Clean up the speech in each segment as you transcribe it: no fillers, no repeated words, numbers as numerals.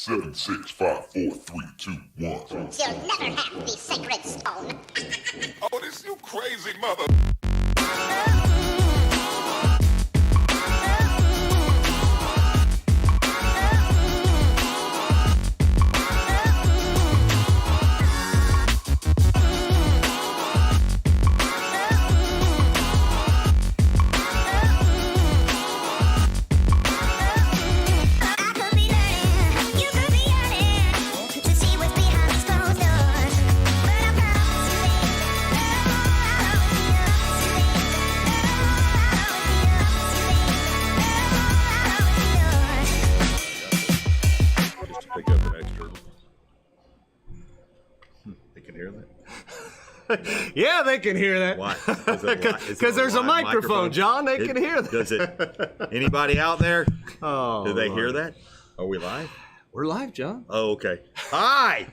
7, 6, 5, 4, 3, 2, 1. You'll never have the sacred stone. Oh, this you crazy mother. Yeah, they can hear that. Why? Because there's a microphone, John. They can hear that. Does it? Anybody out there? Oh, do they hear Lord. that? Are we live? We're live, John. Oh, okay. Hi.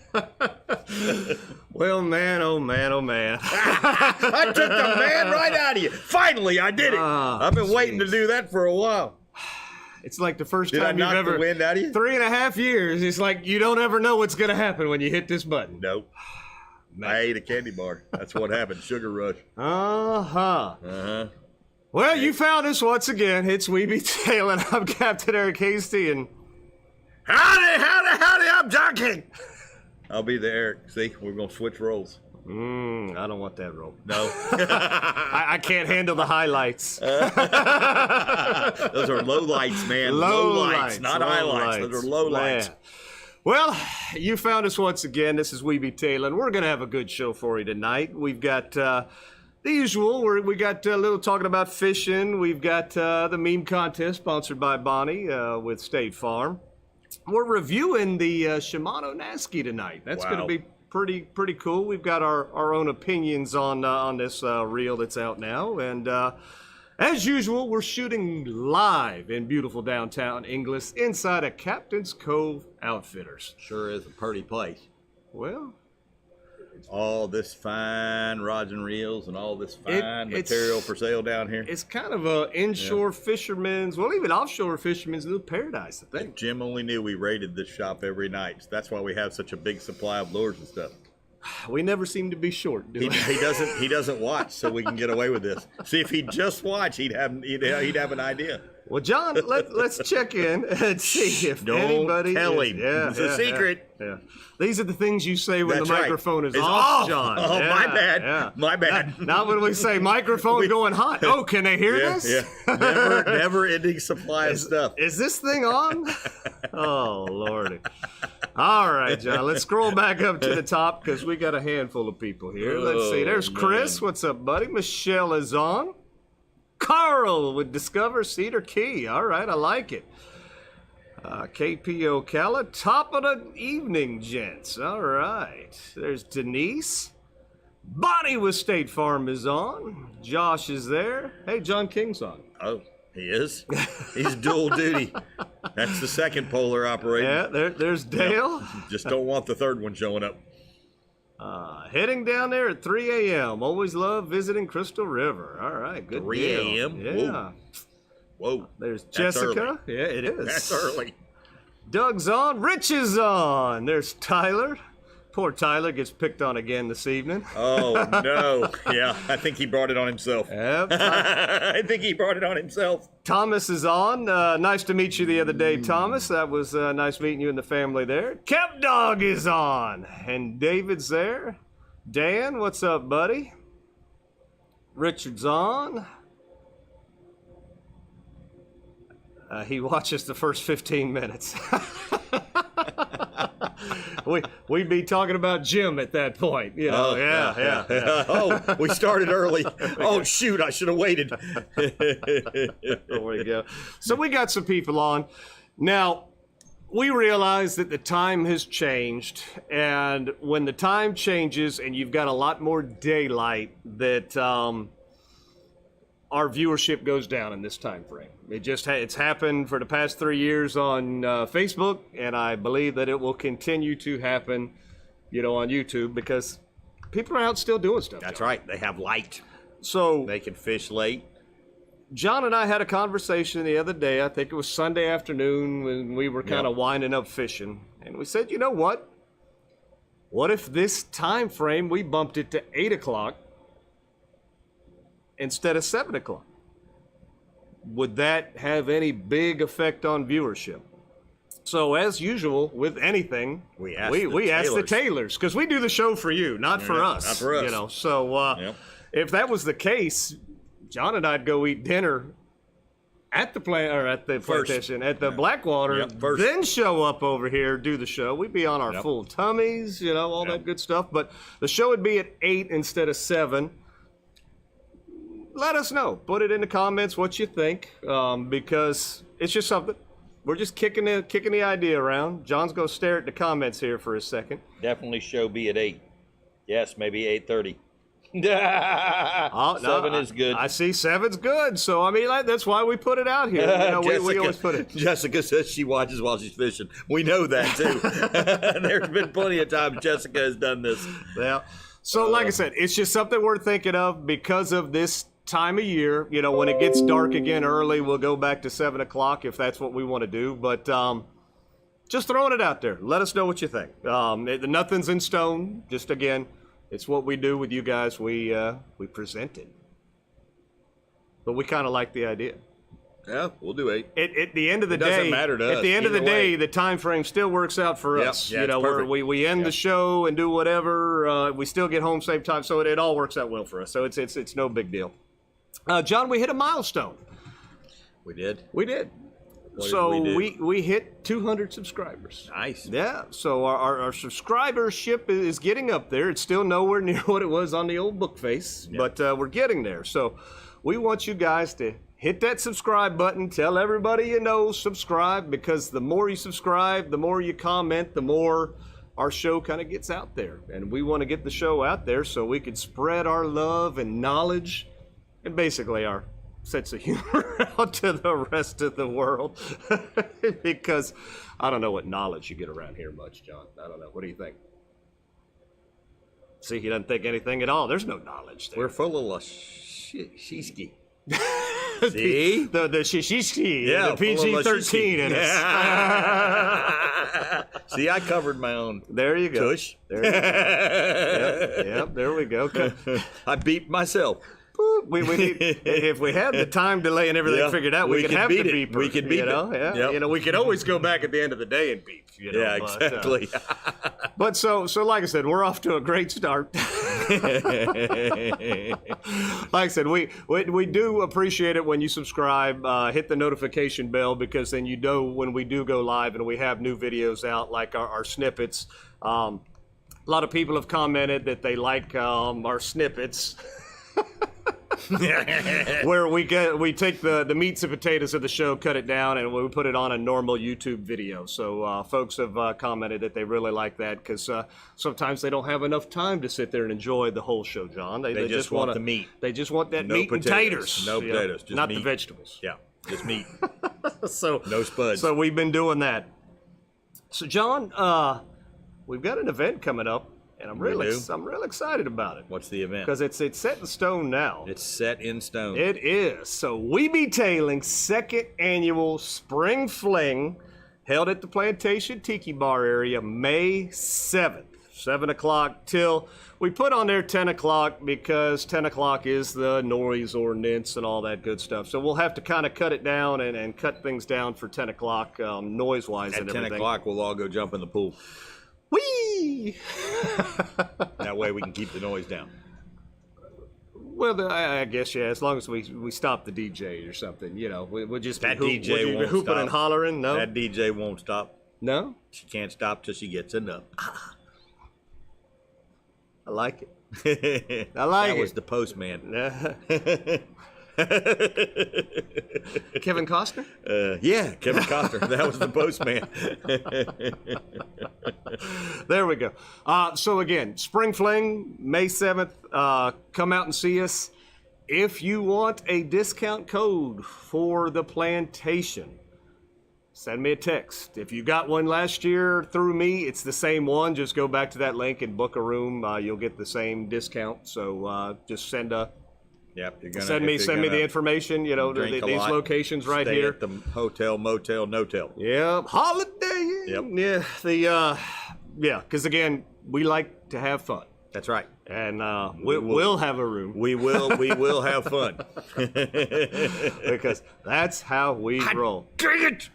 Well, man, oh man, oh man. I took the man right out of you. Finally, I did it. I've been waiting to do that for a while. It's like the first Did I time you've knock ever. the wind out of you? 3.5 years. It's like you don't ever know what's going to happen when you hit this button. Nope. I ate a candy bar. That's what happened. Sugar rush. Well, you found us once again. It's We Be Tailin. I'm Captain Eric Hasty, and howdy, I'm John King. I'll be the Eric. See, we're going to switch roles. I don't want that role. No. I can't handle the highlights. Those are low lights, man. Low lights, not highlights. Those are low lights. Well, you found us once again. This is We Be Tailin. We're going to have a good show for you tonight. We've got the usual. We got a little talking about fishing. We've got the meme contest sponsored by Bonnie with State Farm. We're reviewing the Shimano Naski tonight. That's going to be pretty cool. We've got our own opinions on this reel that's out now. And as usual, we're shooting live in beautiful downtown Inglis inside of Captain's Cove Outfitters. Sure is a pretty place. Well, all this fine rods and reels and all this fine material for sale down here. It's kind of a inshore fisherman's, well, even offshore fisherman's little paradise, I think. Jim only knew we raided this shop every night. That's why we have such a big supply of lures and stuff. We never seem to be short, do we? He doesn't watch, so we can get away with this. See, if he'd just watch, he'd have an idea. Well, John, let's check in and see if anybody. Don't tell him. Yeah, it's a secret. Yeah. These are the things you say when That's the right. microphone is It's off, off. John. Oh, Yeah, my bad. yeah. My bad. Not when we say microphone going hot. Oh, can they hear this? Yeah. Never-ending supply of stuff. Is this thing on? Oh, Lordy. All right, John, let's scroll back up to the top because we got a handful of people here. Let's see. There's Chris. Man. What's up, buddy? Michelle is on. Carl would discover Cedar Key. All right, I like it. KP Ocala, top of the evening, gents. All right. There's Denise. Bonnie with State Farm is on. Josh is there. Hey, John King's on. Oh, he is? He's dual duty. That's the second polar operator. Yeah, there's Dale. Yep. Just don't want the third one showing up. Heading down there at 3 a.m. Always love visiting Crystal River. All right, good 3 deal. a.m.? Yeah. Whoa. There's That's Jessica. early. Yeah, it is. That's early. Doug's on. Rich is on. There's Tyler. Poor Tyler gets picked on again this evening. Oh, no. Yeah, I think he brought it on himself. Yep. I think he brought it on himself. Thomas is on. Nice to meet you the other day, Thomas. That was nice meeting you and the family there. Kept Dog is on. And David's there. Dan, what's up, buddy? Richard's on. He watches the first 15 minutes. We'd be talking about Jim at that point. You know? Yeah. Oh, we started early. Oh, shoot, I should have waited. There we go. So we got some people on. Now, we realize that the time has changed, and when the time changes and you've got a lot more daylight, that our viewership goes down in this time frame. It's happened for the past 3 years on Facebook, and I believe that it will continue to happen, on YouTube, because people are out still doing stuff. That's right. They have light. So they can fish late. John and I had a conversation the other day. I think it was Sunday afternoon when we were kind of winding up fishing. And we said, you know what? What if this time frame, we bumped it to 8 o'clock instead of 7 o'clock? Would that have any big effect on viewership? So as usual with anything, we ask the tailors, because we do the show for you, not for us. Not for us. You know, so if that was the case, John and I'd go eat dinner at the plantation, at the Blackwater, then show up over here, do the show. We'd be on our full tummies, you know, all that good stuff. But the show would be at 8 instead of 7. Let us know. Put it in the comments what you think, because it's just something. We're just kicking the idea around. John's going to stare at the comments here for a second. Definitely show be at 8. Yes, maybe 8:30. 7 is good. I see 7's good. So, I mean, that's why we put it out here. You know, we always put it. Jessica says she watches while she's fishing. We know that, too. There's been plenty of times Jessica has done this. Yeah. So, like I said, it's just something we're thinking of because of this time of year. You know, when it gets dark again early, we'll go back to 7 o'clock if that's what we want to do. But just throwing it out there. Let us know what you think. Nothing's in stone. Just, again, it's what we do with you guys. We present it. But we kind of like the idea. Yeah, we'll do 8. At the end of the day, doesn't matter to us. At the end of the day, the time frame still works out for us. Yeah, you know, we end the show and do whatever. We still get home same time, so it all works out well for us. So it's no big deal. John, we hit a milestone. We did. We did. We hit 200 subscribers. Nice. Yeah. So our subscribership is getting up there. It's still nowhere near what it was on the old book face, but we're getting there. So we want you guys to hit that subscribe button. Tell everybody you know, subscribe, because the more you subscribe, the more you comment, the more our show kind of gets out there. And we want to get the show out there so we can spread our love and knowledge and basically our sense of humor out to the rest of the world. Because I don't know what knowledge you get around here much, John. I don't know. What do you think? See, he doesn't think anything at all. There's no knowledge there. We're full of shiski. See? The shishishki, the PG-13 in us. See, I covered my own. There you go. Tush. There you go. Yep, there we go. I beeped myself. We need, if we had the time delay and everything figured out, we could have the beeper. We could beep it. You know, we could always go back at the end of the day and beep. You know, yeah, exactly. But so like I said, we're off to a great start. Like I said, we do appreciate it when you subscribe, hit the notification bell, because then you know when we do go live and we have new videos out, like our snippets. A lot of people have commented that they like our snippets. Where we take the meats and potatoes of the show, cut it down, and we put it on a normal YouTube video. So folks have commented that they really like that, because sometimes they don't have enough time to sit there and enjoy the whole show, John. They just want the meat. They just want that meat and taters. No potatoes, just not meat. the vegetables. Yeah, just meat. So no spuds. So we've been doing that. So John, we've got an event coming up. And I'm really excited about it. What's the event? Because it's set in stone now. It's set in stone. It is. So We Be Tailing second annual Spring Fling, held at the Plantation Tiki Bar area, May 7th, 7 o'clock till, we put on there 10 o'clock because 10 o'clock is the noise ordinance and all that good stuff. So we'll have to kind of cut it down and cut things down for 10 o'clock noise-wise and everything. At 10 o'clock, we'll all go jump in the pool. Whee! That way we can keep the noise down. Well, I guess, yeah, as long as we stop the DJ or something, you know, we'll just that be DJ won't hooping stop. And hollering. No, that DJ won't stop. No, she can't stop till she gets enough. I like it. I like it. That was the postman. Kevin Costner? Yeah, Kevin Costner. That was the postman. There we go. So again, Spring Fling, May 7th. Come out and see us. If you want a discount code for the Plantation, send me a text. If you got one last year through me, it's the same one. Just go back to that link and book a room. You'll get the same discount. So just send a Yep. You're gonna Send me the information. You know, drink a these lot, locations right stay here. at the hotel, motel, no-tel. Yep. Holiday. Yep. Yeah. Because again, we like to have fun. That's right. And we'll have a room. We will have fun. Because that's how we roll. Dang it!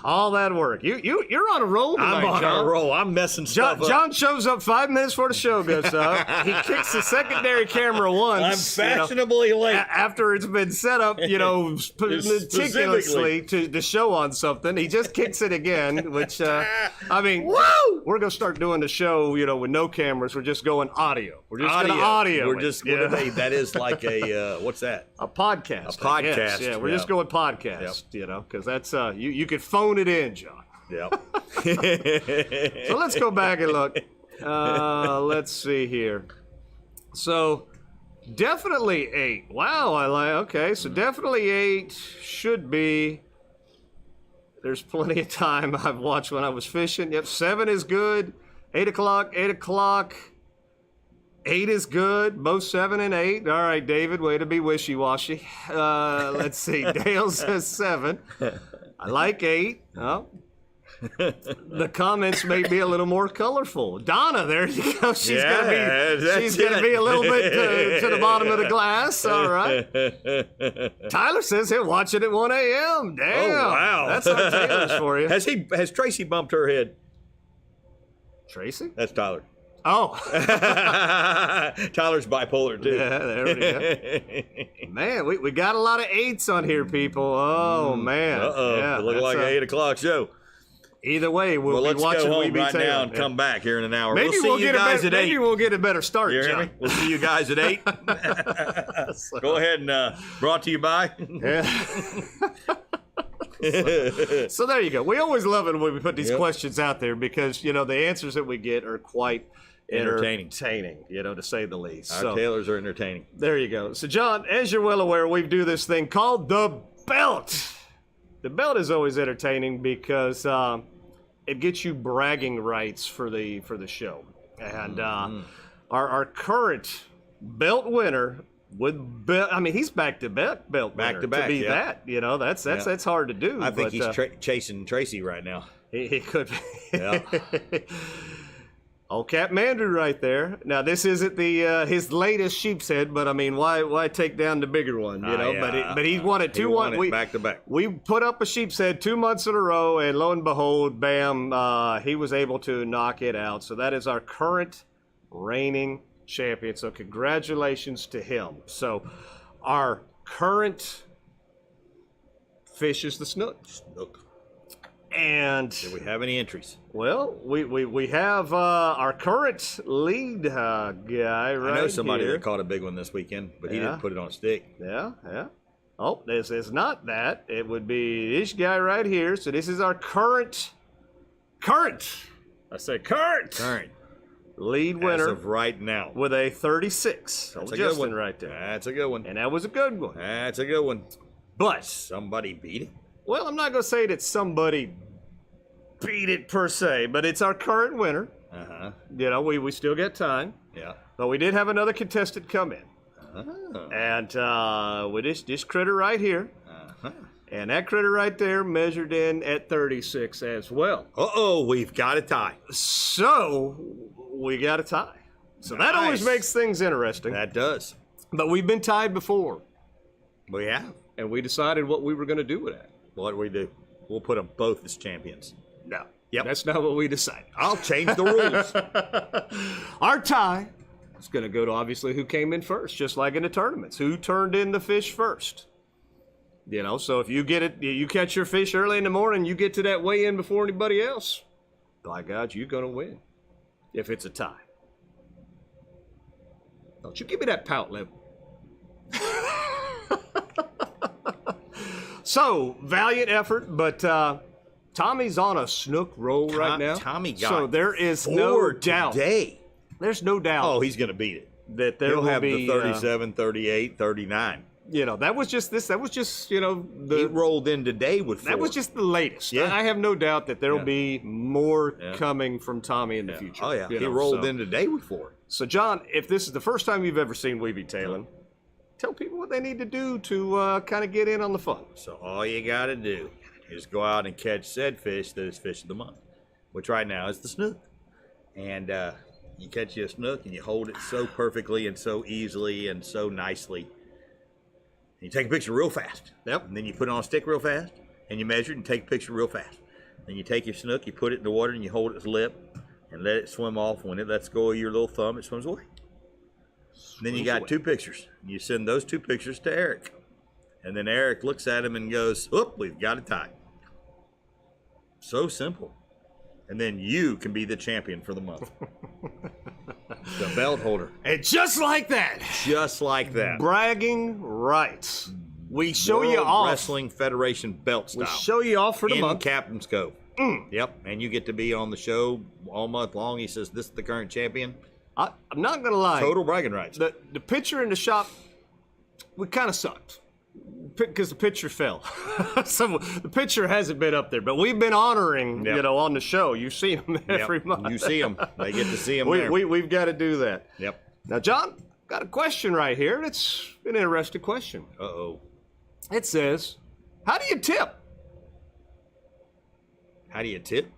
All that work. You're on a roll tonight, I'm on John. a roll. I'm messing stuff up. John shows up 5 minutes before the show goes up. He kicks the secondary camera once. I'm fashionably late. After it's been set up, meticulously to show on something. He just kicks it again, which, I mean, Woo! we're going to start doing the show, with no cameras. We're just going audio. We're just going to audio. We're just, what are they? That is like a, what's that? A podcast. A podcast. I guess. Yeah, we're just going podcast, because that's, you could phone it in, John. Yep. So let's go back and look. Let's see here. So definitely 8. Wow, okay. So definitely 8 should be. There's plenty of time I've watched when I was fishing. Yep, 7 is good. 8 o'clock. 8 is good. Both 7 and 8. All right, David, way to be wishy-washy. Let's see. Dale says 7. I like 8. Oh. The comments may be a little more colorful. Donna, there you go. She's gonna be a little bit to the bottom of the glass. All right. Tyler says he'll watch it at 1 a.m. Damn. Oh wow, that's our Taylor's for you. Has Tracy bumped her head? Tracy? That's Tyler. Oh. Tyler's bipolar too. Yeah, there we go. Man, we got a lot of 8s on here, people. Oh man. Yeah, it looked like an 8 o'clock show. Either way, we'll be let's watching go home right now and yeah. come back here in an hour. Maybe we'll see you guys at 8. Maybe we'll get a better start, You hear John. me? We'll see you guys at 8. Go ahead and brought to you by. Yeah. So there you go. We always love it when we put these questions out there because, the answers that we get are quite entertaining, to say the least. Our tailors are entertaining. There you go. So, John, as you're well aware, we do this thing called the belt. The belt is always entertaining because it gets you bragging rights for the show. And our current belt winner he's back-to-back belt winner. Back-to-back, to be that, that's hard to do. I think he's chasing Tracy right now. He could be. Yeah. Old Cap Mandrew right there. Now this isn't the his latest sheep's head, but I mean, why take down the bigger one? But he won it 2-1. Back to back. We put up a sheep's head 2 months in a row, and lo and behold, bam, he was able to knock it out. So that is our current reigning champion. So congratulations to him. So our current fish is the snook. And do we have any entries? Well, we have our current lead guy right I know somebody here. that caught a big one this weekend, but he didn't put it on a stick. Yeah. Oh, this is not that. It would be this guy right here. So this is our current. I say current lead winner as of right now with a 36. That's a Justin good one right there. That's a good one. And that was a good one. That's a good one. But somebody beat it. Well, I'm not going to say that somebody beat it per se, but it's our current winner. We still get time. Yeah. But we did have another contestant come in. And with this critter right here. And that critter right there measured in at 36 as well. We've got a tie. So we got a tie. So that always makes things interesting. That does. But we've been tied before. We have. And we decided what we were going to do with that. What do we do? We'll put them both as champions. No. Yep. That's not what we decided. I'll change the rules. Our tie is going to go to obviously who came in first, just like in the tournaments. Who turned in the fish first? So if you get it, you catch your fish early in the morning, you get to that weigh-in before anybody else, by God, you're going to win if it's a tie. Don't you give me that pout level. So, valiant effort, but Tommy's on a snook roll right now. Tommy got so there is no doubt. Today. There's no doubt. Oh, he's going to beat it. That there He'll will have be the 37, 38, 39. That was just he rolled in today with 4. That was just the latest. Yeah. I have no doubt that there will be more coming from Tommy in the future. Oh, yeah. He rolled in today with 4. So, John, if this is the first time you've ever seen Weeby Tailin, tell people what they need to do to kind of get in on the fun. So all you got to do is go out and catch said fish that is fish of the month, which right now is the snook. And you catch you a snook and you hold it so perfectly and so easily and so nicely. And you take a picture real fast. Yep. And then you put it on a stick real fast and you measure it and take a picture real fast. Then you take your snook, you put it in the water and you hold its lip and let it swim off. When it lets go of your little thumb, it swims away. And then you got 2 pictures. You send those 2 pictures to Eric. And then Eric looks at him and goes, "Oop, we've got it tied." So simple. And then you can be the champion for the month. The belt holder. And just like that. Just like that. Bragging rights. We show you World off. Wrestling Federation belt style. We show you off for the in month. Captain's Cove. Yep. And you get to be on the show all month long. He says, "This is the current champion." I'm not going to lie. Total bragging rights. The picture in the shop, we kind of sucked. Because the picture fell. So the picture hasn't been up there, but we've been honoring, Yep. on the show. You see them every month. You see them. They get to see them there. We've got to do that. Yep. Now, John, got a question right here. It's an interesting question. Uh-oh. It says, how do you tip? How do you tip?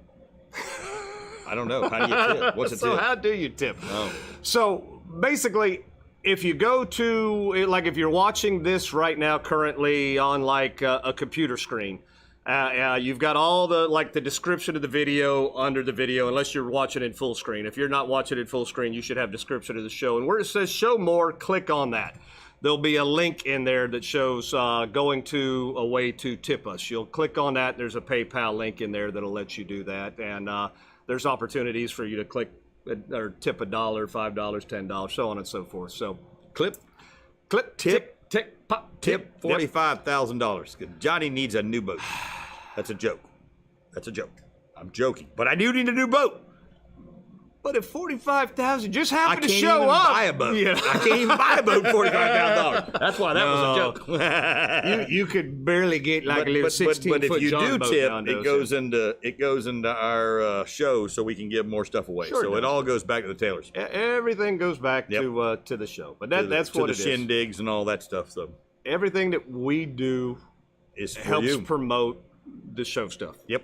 I don't know. How do you tip? What's a So tip? how do you tip? Oh. So basically, if you go to, like if you're watching this right now currently on like a computer screen, you've got all the, like the description of the video under the video, unless you're watching it full screen. If you're not watching it full screen, you should have description of the show. And where it says show more, click on that. There'll be a link in there that shows going to a way to tip us. You'll click on that. There's a PayPal link in there that'll let you do that. And there's opportunities for you to click or tip $1, $5, $10, so on and so forth. So clip, Tip. tick, pop, Tip Yep. $45,000. Johnny needs a new boat. That's a joke. That's a joke. I'm joking. But I do need a new boat. But if 45,000 just I happened can't to show even up, buy a boat. Yeah. I can't even buy a boat for $45,000. That's why that was a joke. you could barely get like a little 16-foot but if you John do boat tip, nowadays. it goes into our show so we can give more stuff away. Sure So it it does. all goes back to the tailors. Everything goes back Yep. to the show. But that's to what the it is. shindigs and all that stuff. So Everything that we do it's for helps you. promote the show stuff. Yep.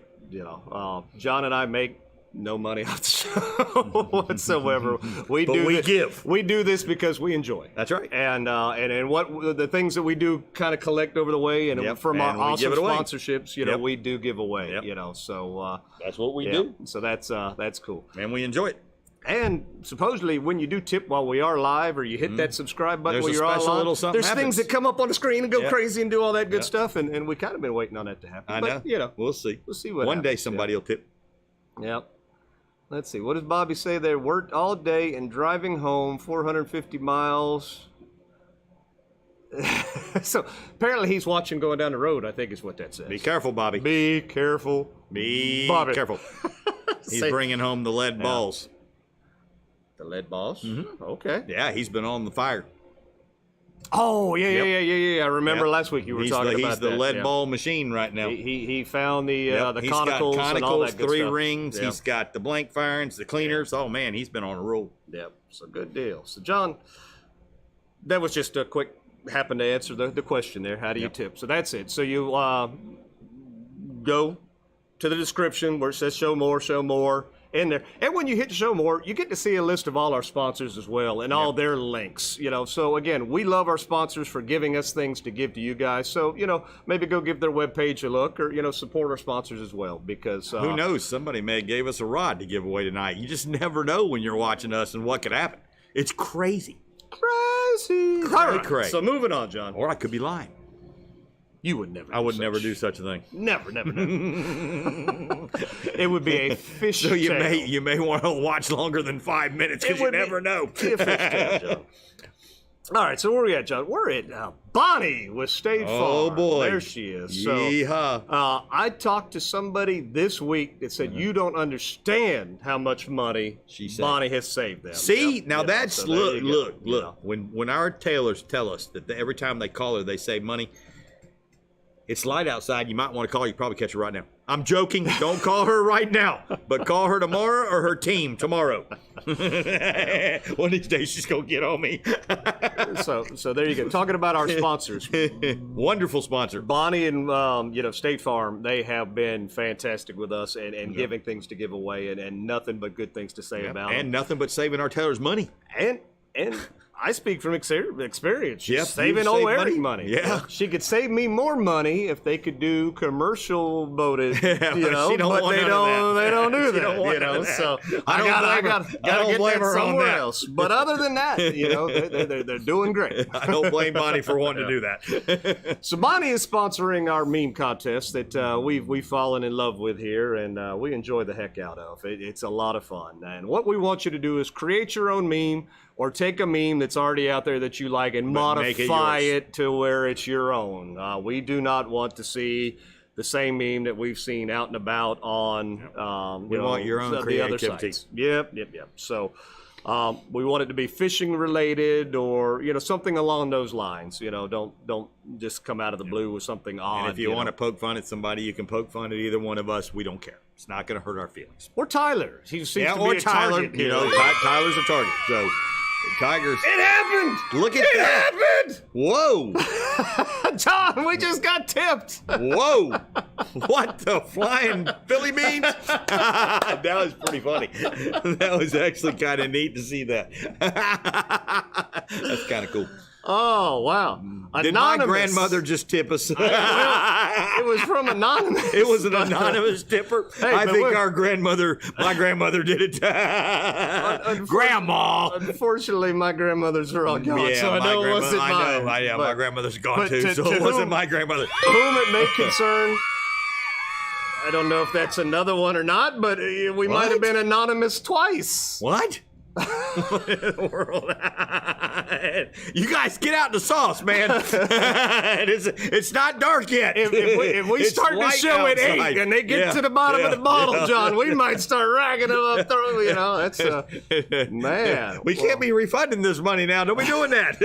John and I make no money off the show whatsoever. We give. We do this because we enjoy. That's right. And what the things that we do kind of collect over the way, and Yep. from And our we give awesome it away. sponsorships, Yep. we do give away. Yep. So That's what we yeah. do. So that's cool. And we enjoy it. And supposedly, when you do tip while we are live, or you hit that subscribe button There's while a you're on special live, little something there's happens. things that come up on the screen and go Yeah. crazy and do all that good Yeah. stuff, and we kind of been waiting on that to happen. I But, know. We'll see. We'll see what One day happens, somebody will tip. Yep. Let's see. What does Bobby say there? Worked all day and driving home 450 miles. So apparently he's watching going down the road, I think is what that says. Be careful, Bobby. Be careful. Be Bobby. careful. He's Say- bringing home the lead balls. The lead balls? Mm-hmm. Okay. Yeah, he's been on the fire. Oh, yeah. I remember Yep. last week you were talking about He's the that. lead Yeah. ball machine right now. He found the Yep. the He's conicals, got and all that good 3 stuff. rings. Yep. He's got the blank firings, the cleaners. Oh man, he's been on a roll. Yep. So good deal. So John, that was just a quick happened to answer the question there. How do you Yep. tip? So that's it. So you go to the description where it says show more in there. And when you hit show more, you get to see a list of all our sponsors as well and all their links. So again, we love our sponsors for giving us things to give to you guys. So, maybe go give their webpage a look or, support our sponsors as well because Who knows? Somebody may have gave us a rod to give away tonight. You just never know when you're watching us and what could happen. It's crazy. Crazy. Cray, All right, cray. so moving on, John. Or I could be lying. You would never. I would never do such a thing. Never. It would be a fish So you tail. may want to watch longer than 5 minutes because It you would be- never know. Be a fish tail, John. All right, so where are we at, John? We're at Bonnie with State Farm. Oh boy, There she is. So, yeehaw. I talked to somebody this week that said you don't understand how much money She said. Bonnie has saved them. See, Yep, now yep. that's So there you go. look. When our tailors tell us that every time they call her, they save money. It's light outside. You might want to call. You probably catch her right now. I'm joking. Don't call her right now, but call her tomorrow or her team tomorrow. One of these days she's gonna get on me. So there you go. Talking about our sponsors, wonderful sponsor. Bonnie and State Farm. They have been fantastic with us and giving things to give away and nothing but good things to say about them. And nothing but saving our tailors money. And I speak from experience. She's Yep, saving you old save Eric money. money. Yeah. She could save me more money if they could do commercial boated, But they don't do that, So I gotta get that somewhere else. But other than that, they're doing great. I don't blame Bonnie for wanting to do that. So Bonnie is sponsoring our meme contest that we've fallen in love with here, and we enjoy the heck out of. It's a lot of fun. And what we want you to do is create your own meme, or take a meme that's already out there that you like and modify it to where it's your own. We do not want to see the same meme that we've seen out and about on We want your own the other creativity. sites. Yep. So we want it to be fishing related or something along those lines. Don't just come out of the blue with something odd. And if you want to poke fun at somebody, you can poke fun at either one of us. We don't care. It's not going to hurt our feelings. Or Tyler. He seems to or be a Tyler. target here. Tyler's a target. So Tigers. It happened. Look at that. It happened. Whoa. John, we just got tipped. Whoa. What the flying Philly beans? That was pretty funny. That was actually kind of neat to see that. That's kind of cool. Oh, wow. Did my grandmother just tip us? Well, it was from anonymous. It was an anonymous tipper. Hey, I think my grandmother did it. Grandma. Unfortunately, my grandmothers are all gone, Yeah, so I know it wasn't mine. My grandmother's gone but too, so it wasn't my grandmother. Whom it may concern, I don't know if that's another one or not, but we might have been anonymous twice. What? What in the world? You guys get out the sauce, man. It's not dark yet. If we start the show at 8 and they get to the bottom of the bottle, John, we might start racking them up. That's man. We can't be refunding this money now. Don't be doing that.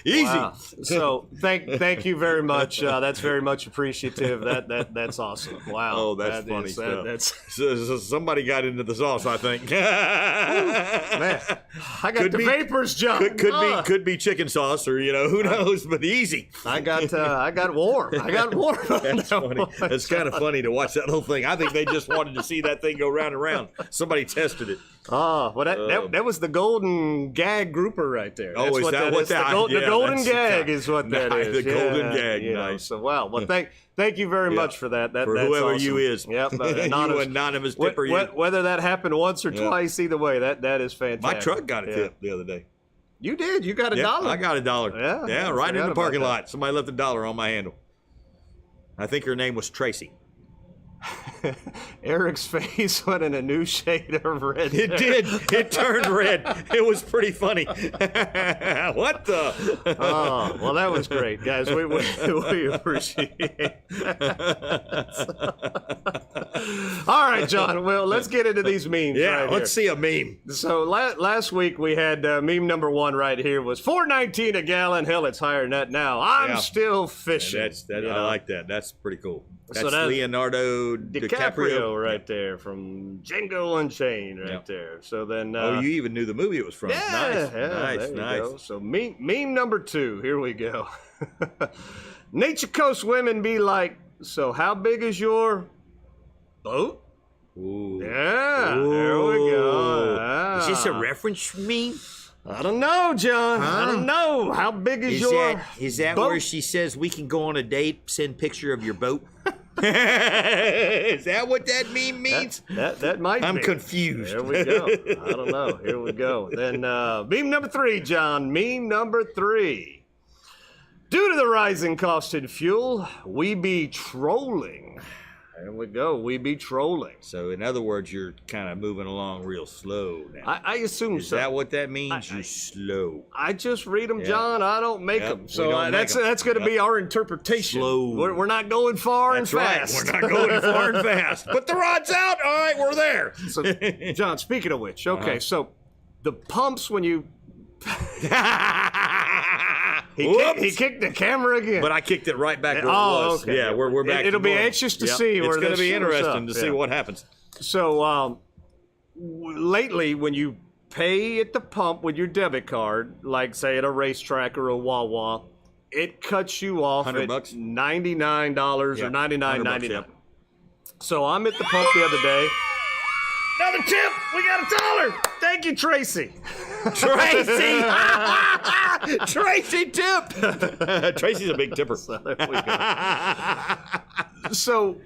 Easy. Wow. So thank you very much. That's very much appreciative. That's awesome. Wow. Oh, that's funny stuff. Somebody got into the sauce, I think. Man, I got the vapors, John. Could be chicken sauce, or who knows? But easy. I got warm. That's funny. It's kind of funny to watch that whole thing. I think they just wanted to see that thing go round and round. Somebody tested it. Oh, well, that was the golden gag grouper right there. That's is. The golden gag is what that is. The golden gag. Nice. So wow. Well, thank you very much for that. For that's whoever awesome. you is. Yep. You anonymous tipper. Whether that happened once or twice, either way, that is fantastic. My truck got a tip the other day. You did. You got $1. I got $1. Yeah, right in the parking lot. Somebody left $1 on my handle. I think her name was Tracy. Eric's face went in a new shade of red. It did. It turned red. It was pretty funny. What the? Oh, well, that was great, guys. We appreciate it. All right, John. Well, let's get into these memes. Yeah, right let's see a meme. So last week we had meme number 1 right here was $4.19 a gallon. Hell, it's higher than that now. I'm still fishing. I like that. That's pretty cool. That's So Leonardo DiCaprio right there from Django Unchained right there. So then... you even knew the movie it was from. Yeah, nice. Go. So meme number 2, here we go. Nature Coast women be like, so how big is your boat? Ooh. Yeah, there we go. Is this a reference meme? I don't know, John. I don't know. How big is your Is that boat? where she says we can go on a date, send picture of your boat? Is that what that meme means? That might be. I'm confused. There we go. I don't know. Here we go. Then meme number 3, John. Meme number 3. Due to the rising cost in fuel, we be trolling. There we go. We be trolling. So, in other words, you're kind of moving along real slow now. I assume Is so. Is that what that means? You're slow. I just read them, John. I don't make them. So that's going to be our interpretation. Slow. We're not going far That's and right. fast. We're not going far and fast. Put the rods out. All right, we're there. So, John, speaking of which, okay, so the pumps when you... He kicked the camera again. But I kicked it right back where it was. Okay. Yeah, we're back. It'll be anxious to see where it's going to this be shows interesting up. to see what happens. So lately, when you pay at the pump with your debit card, like say at a racetrack or a Wawa, it cuts you off at $100? $99 Yeah, or $99.99. yeah. So I'm at the pump the other day. Another tip! We got $1! Thank you, Tracy. Tracy! Tracy tip! Tracy's a big tipper. So there we go. So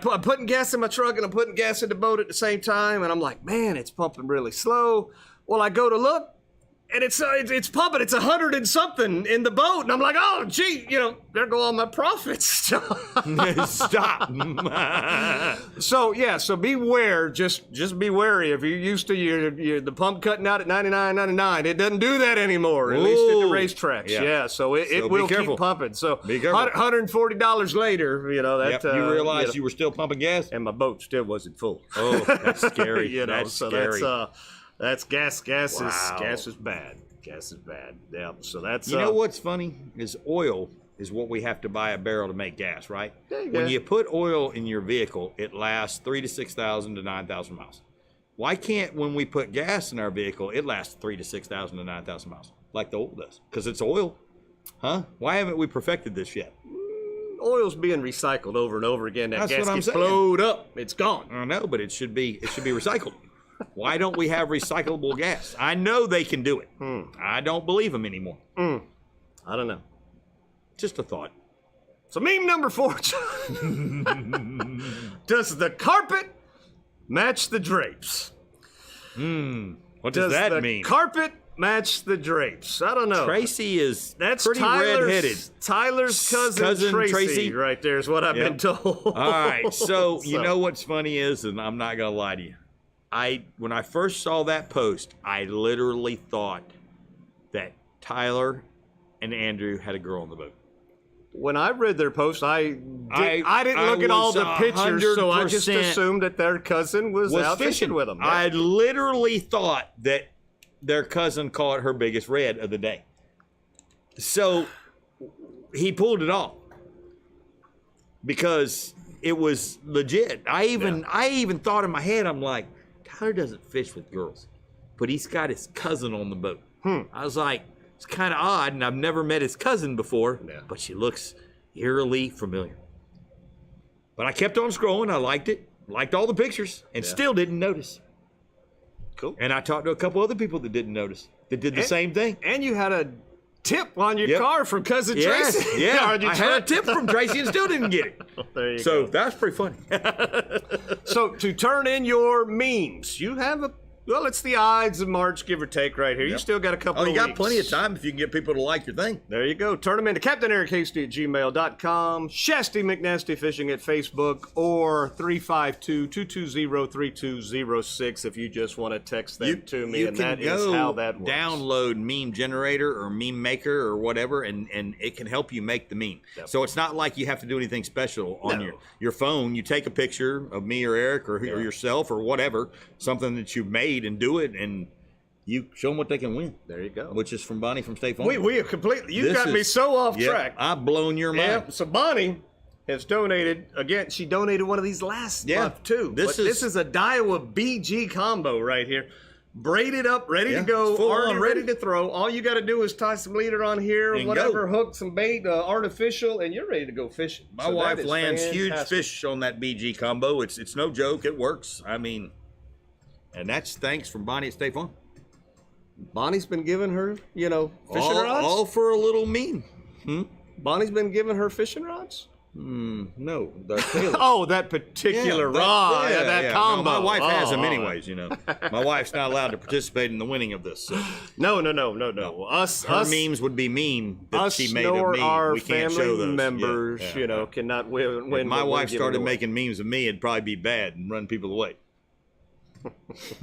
I'm putting gas in my truck and I'm putting gas in the boat at the same time, and I'm like, man, it's pumping really slow. Well, I go to look, and it's pumping. It's 100 and something in the boat, and I'm like, oh, gee, there go all my profits. Stop. So beware. Just be wary. If you're used to the pump cutting out at $99.99, it doesn't do that anymore. At least at the racetracks. Yeah. So it will keep pumping. So be careful. $140 later, that you realized you were still pumping gas, and my boat still wasn't full. Oh, that's scary. That's so scary. That's gas. Gas Wow. is bad. Gas is bad. Yeah. So that's. You know what's funny is oil is what we have to buy a barrel to make gas, right? Yeah. When you put oil in your vehicle, it lasts 3,000 to 6,000 to 9,000 miles. Why can't when we put gas in our vehicle, it lasts 3,000 to 6,000 to 9,000 miles like the oil does? Because it's oil, huh? Why haven't we perfected this yet? Oil's being recycled over and over again. That That's gas what I'm gets saying. blowed up. It's gone. I know, but it should be recycled. Why don't we have recyclable gas? I know they can do it. I don't believe them anymore. I don't know. Just a thought. So meme number 4. Does the carpet match the drapes? What does that the mean? Carpet match the drapes? I don't know. Tracy is That's pretty Tyler's, red-headed. Tyler's cousin Tracy right there is what I've been told. All right, so you know what's funny is, and I'm not gonna lie to you, when I first saw that post, I literally thought that Tyler and Andrew had a girl on the boat. When I read their post, I didn't look at all the pictures, so I just assumed that their cousin was out fishing with them. Yeah. I literally thought that their cousin caught her biggest red of the day. So he pulled it off because it was legit. I even thought in my head, I'm like, Tyler doesn't fish with girls, but he's got his cousin on the boat. I was like, it's kind of odd, and I've never met his cousin before, but she looks eerily familiar. But I kept on scrolling. I liked it, liked all the pictures, and still didn't notice. Cool. And I talked to a couple other people that didn't notice, that did the same thing. And you had a tip on your car from cousin Tracy. Yeah, I had a tip from Tracy and still didn't get it. There you So go. that's pretty funny. So to turn in your memes, you have it's the Ides of March, give or take, right here. You still got a couple of you weeks. got plenty of time if you can get people to like your thing. There you go. Turn them into CaptainEricHasty@gmail.com, Shasty McNasty Fishing at Facebook, or 352-220-3206 if you just want to text them to me, and that is how that works. Download Meme Generator or Meme Maker or whatever, and it can help you make the meme. So it's not like you have to do anything special on your phone. You take a picture of me or Eric or yourself or whatever, something that you've made, and do it, and you show them what they can win. There you go. Which is from Bonnie from State Farm. We have completely, you got me so off track. I've blown your mind. Yeah, so Bonnie has donated, again, she donated one of these last month too. This is a Daiwa BG combo right here. Braided up, ready to go, already ready to throw. All you got to do is tie some leader on here, and whatever, hook some bait, artificial, and you're ready to go fishing. My wife lands huge fish on that BG combo. It's no joke. It works. I mean, and that's thanks from Bonnie at State Farm. Bonnie's been giving her, fishing rods? All for a little meme. Bonnie's been giving her fishing rods? No. That particular rod, that combo. No, my wife has them anyways, My wife's not allowed to participate in the winning of this. So. No. Her memes would be mean that she made of me. Our we can't family show those. members, cannot win. If my wife started making memes of me, it'd probably be bad and run people away.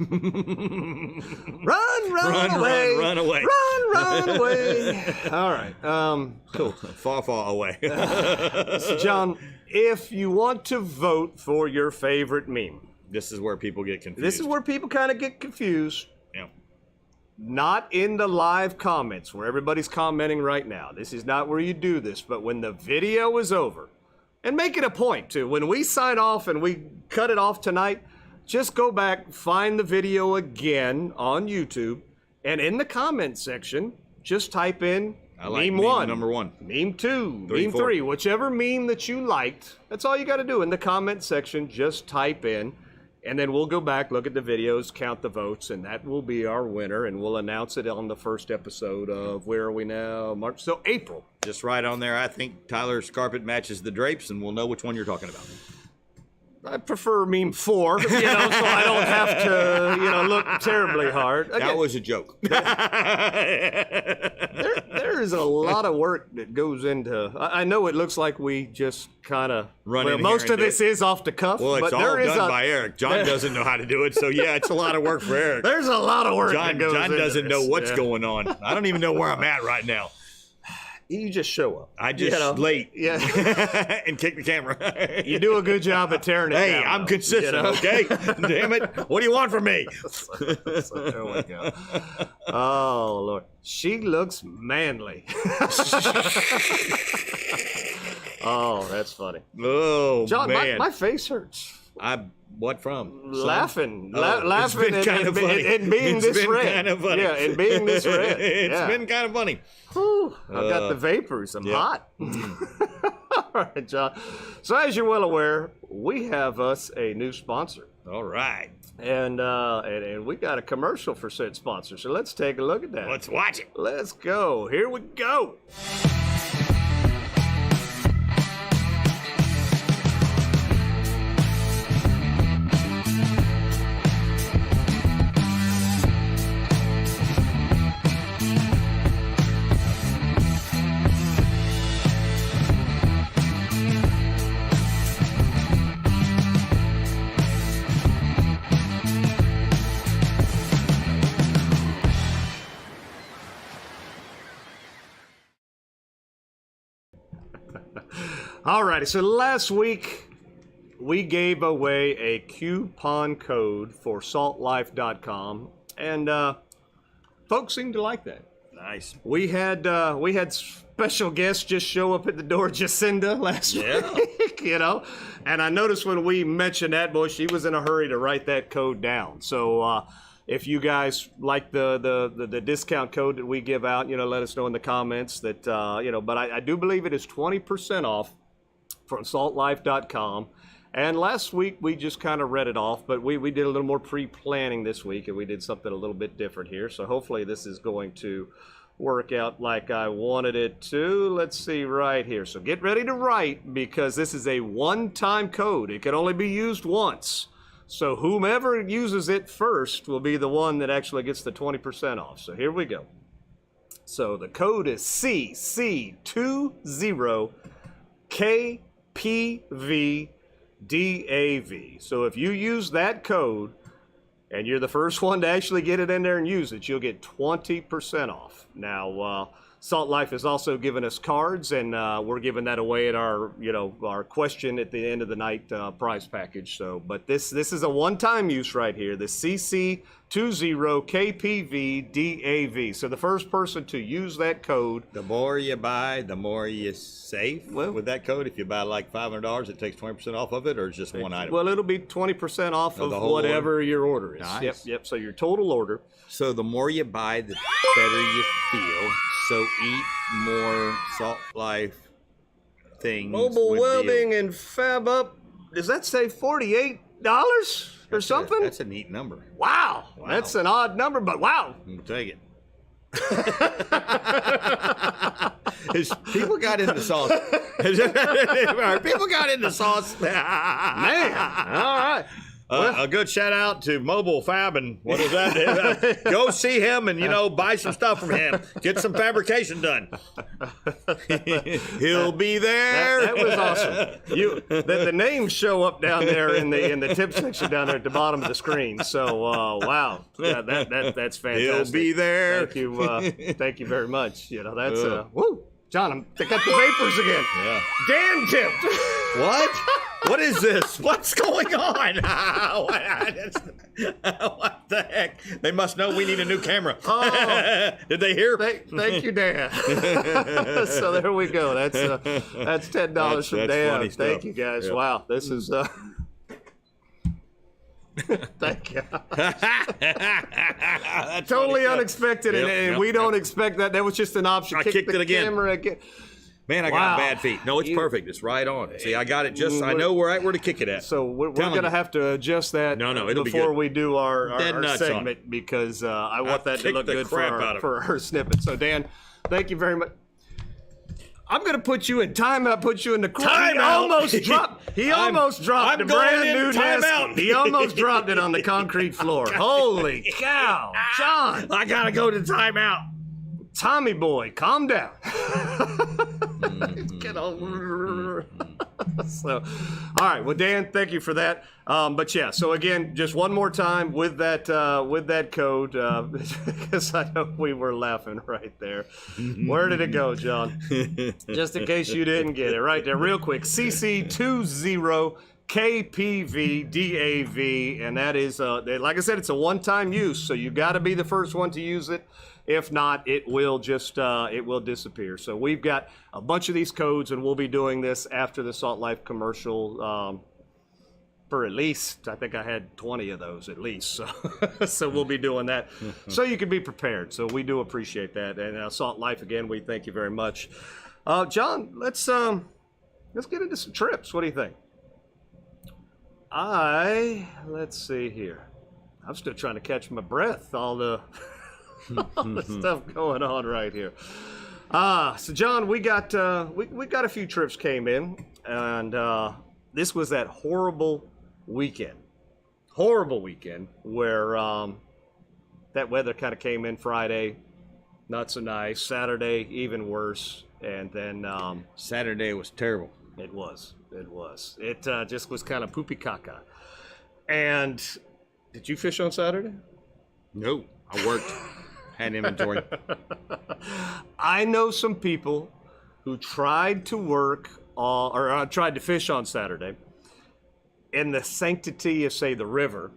Run away. Run away. Run away. All right. Cool. Far away. So, John, if you want to vote for your favorite meme, this is where people get confused. This is where people kind of get confused. Yeah. Not in the live comments where everybody's commenting right now. This is not where you do this, but when the video is over, and make it a point, too. When we sign off and we cut it off tonight, just go back, find the video again on YouTube, and in the comment section, just type in meme 1, number 1, meme 2, 3, meme 4. 3, whichever meme that you liked. That's all you got to do in the comment section. Just type in, and then we'll go back, look at the videos, count the votes, and that will be our winner, and we'll announce it on the first episode of, where are we now? March, so April. Just right on there. I think Tyler's carpet matches the drapes, and we'll know which one you're talking about. I prefer meme 4, so I don't have to, look terribly hard. Again, That was a joke. there is a lot of work that goes into. I know it looks like we just kind of Run in here most and of do this it. is off the cuff. Well, it's but all there is done by Eric. John doesn't know how to do it, so yeah, it's a lot of work for Eric. There's a lot of work that goes John into doesn't this. know what's going on. I don't even know where I'm at right now. You just show up. I just late. Yeah. And kick the camera. You do a good job at tearing it Hey, down. I'm though, consistent, okay? Damn it. What do you want from me? So there we go. Oh, Lord. She looks manly. Oh, that's funny. Oh, John, man. my face hurts. What from? Laughing. Oh, Laughing it's been kind of funny. and being It's this been red. kind of funny. Yeah, and being this red. It's been kind of funny. Whew, I've got the vapors. I'm hot. All right, John. So as you're well aware, we have us a new sponsor. All right. And we got a commercial for said sponsor. So let's take a look at that. Let's watch it. Let's go. Here we go. All righty, so last week we gave away a coupon code for saltlife.com, and folks seemed to like that. Nice. We had special guests just show up at the door, Jacinda, last week, and I noticed when we mentioned that, boy, she was in a hurry to write that code down. So if you guys like the discount code that we give out, let us know in the comments that, but I do believe it is 20% off from saltlife.com. And last week we just kind of read it off, but we did a little more pre-planning this week, and we did something a little bit different here. So hopefully this is going to work out like I wanted it to. Let's see right here. So get ready to write, because this is a one-time code. It can only be used once. So whomever uses it first will be the one that actually gets the 20% off. So here we go. So the code is CC20KPVDAV. So if you use that code and you're the first one to actually get it in there and use it, you'll get 20% off. Now, Salt Life has also given us cards, and we're giving that away at our question at the end of the night prize package. So, but this is a one-time use right here. The CC20KPVDAV. So the first person to use that code. The more you buy, the more you save. Well, with that code, if you buy like $500, it takes 20% off of it, or it's just one item. Well, it'll be 20% off of the whole whatever your order is. Nice. Yep. So your total order. So the more you buy, the better you feel. So eat more Salt Life things. Mobile with welding and fab up. Does that say $48 or something? That's a neat number. Wow. That's an odd number, but wow. I'll take it. People got into sauce. People got into sauce. Man. All right. A good shout out to Mobile Fab, and what is that? Go see him and buy some stuff from him. Get some fabrication done. He'll be there. That was awesome. The names show up down there in the tip section down there at the bottom of the screen. So wow, that's fantastic. He'll be there. Thank you very much. That's woo. John, I got the vapors again. Yeah. Dan tipped. What? What is this? What's going on? What the heck? They must know we need a new camera. Oh. Did they hear? Thank you, Dan. So there we go. That's $10 from that's Dan. funny stuff. Thank you, guys. Yep. Wow, this is. Thank you. That's Totally funny. unexpected, Yep, and yep, we don't yep. expect that. That was just an option. I kicked the it again. camera again. Man, I Wow. got bad feet. No, it's perfect. It's right on. See, I got it just. I We're- know where to kick it at. So we're Telling going to you. have to adjust that No, it'll be before good. we do our Dead nuts on segment because I want that to kicked look the good crap out of for our snippet. So, Dan, thank you very much. I'm going to put you in timeout, put you in the Timeout? He almost dropped. He almost dropped I'm the going brand in new timeout. Nasty. He almost dropped it on the concrete floor. Holy cow. John, I gotta go to timeout. Tommy boy, calm down. Get over. So, all right. Well, Dan, thank you for that. But yeah, so again, just one more time with that code, because I know we were laughing right there. Where did it go, John? Just in case you didn't get it, right there, real quick. CC20KPVDAV, and that is, like I said, it's a one-time use, so you got to be the first one to use it. If not, it will just it will disappear. So we've got a bunch of these codes, and we'll be doing this after the Salt Life commercial for at least, I think I had 20 of those at least. So, so we'll be doing that so you can be prepared. So we do appreciate that. And Salt Life, again, we thank you very much. John, let's get into some trips. What do you think? Let's see here. I'm still trying to catch my breath. All the stuff going on right here. So John, we got a few trips came in, and this was that horrible weekend where that weather kind of came in Friday, not so nice. Saturday, even worse, and then Saturday was terrible. It was. It just was kind of poopy caca. And did you fish on Saturday? No, I worked. Had inventory. I know some people who tried to work or tried to fish on Saturday in the sanctity of, say, the river,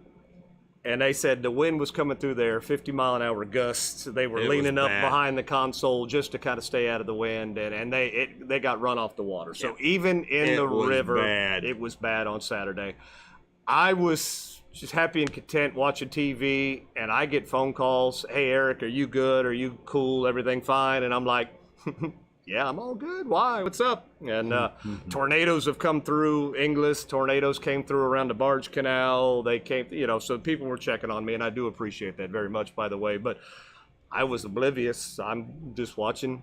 and they said the wind was coming through there, 50-mile-an-hour gusts. They were It leaning was up bad. behind the console just to kind of stay out of the wind, and they got run off the water. So even in It the was river, bad. it was bad on Saturday. I was just happy and content watching TV, and I get phone calls. Hey, Eric, are you good? Are you cool? Everything fine? And I'm like, yeah, I'm all good. Why? What's up? And tornadoes have come through Inglis. Tornadoes came through around the Barge Canal. They came, so people were checking on me, and I do appreciate that very much, by the way. But I was oblivious. I'm just watching.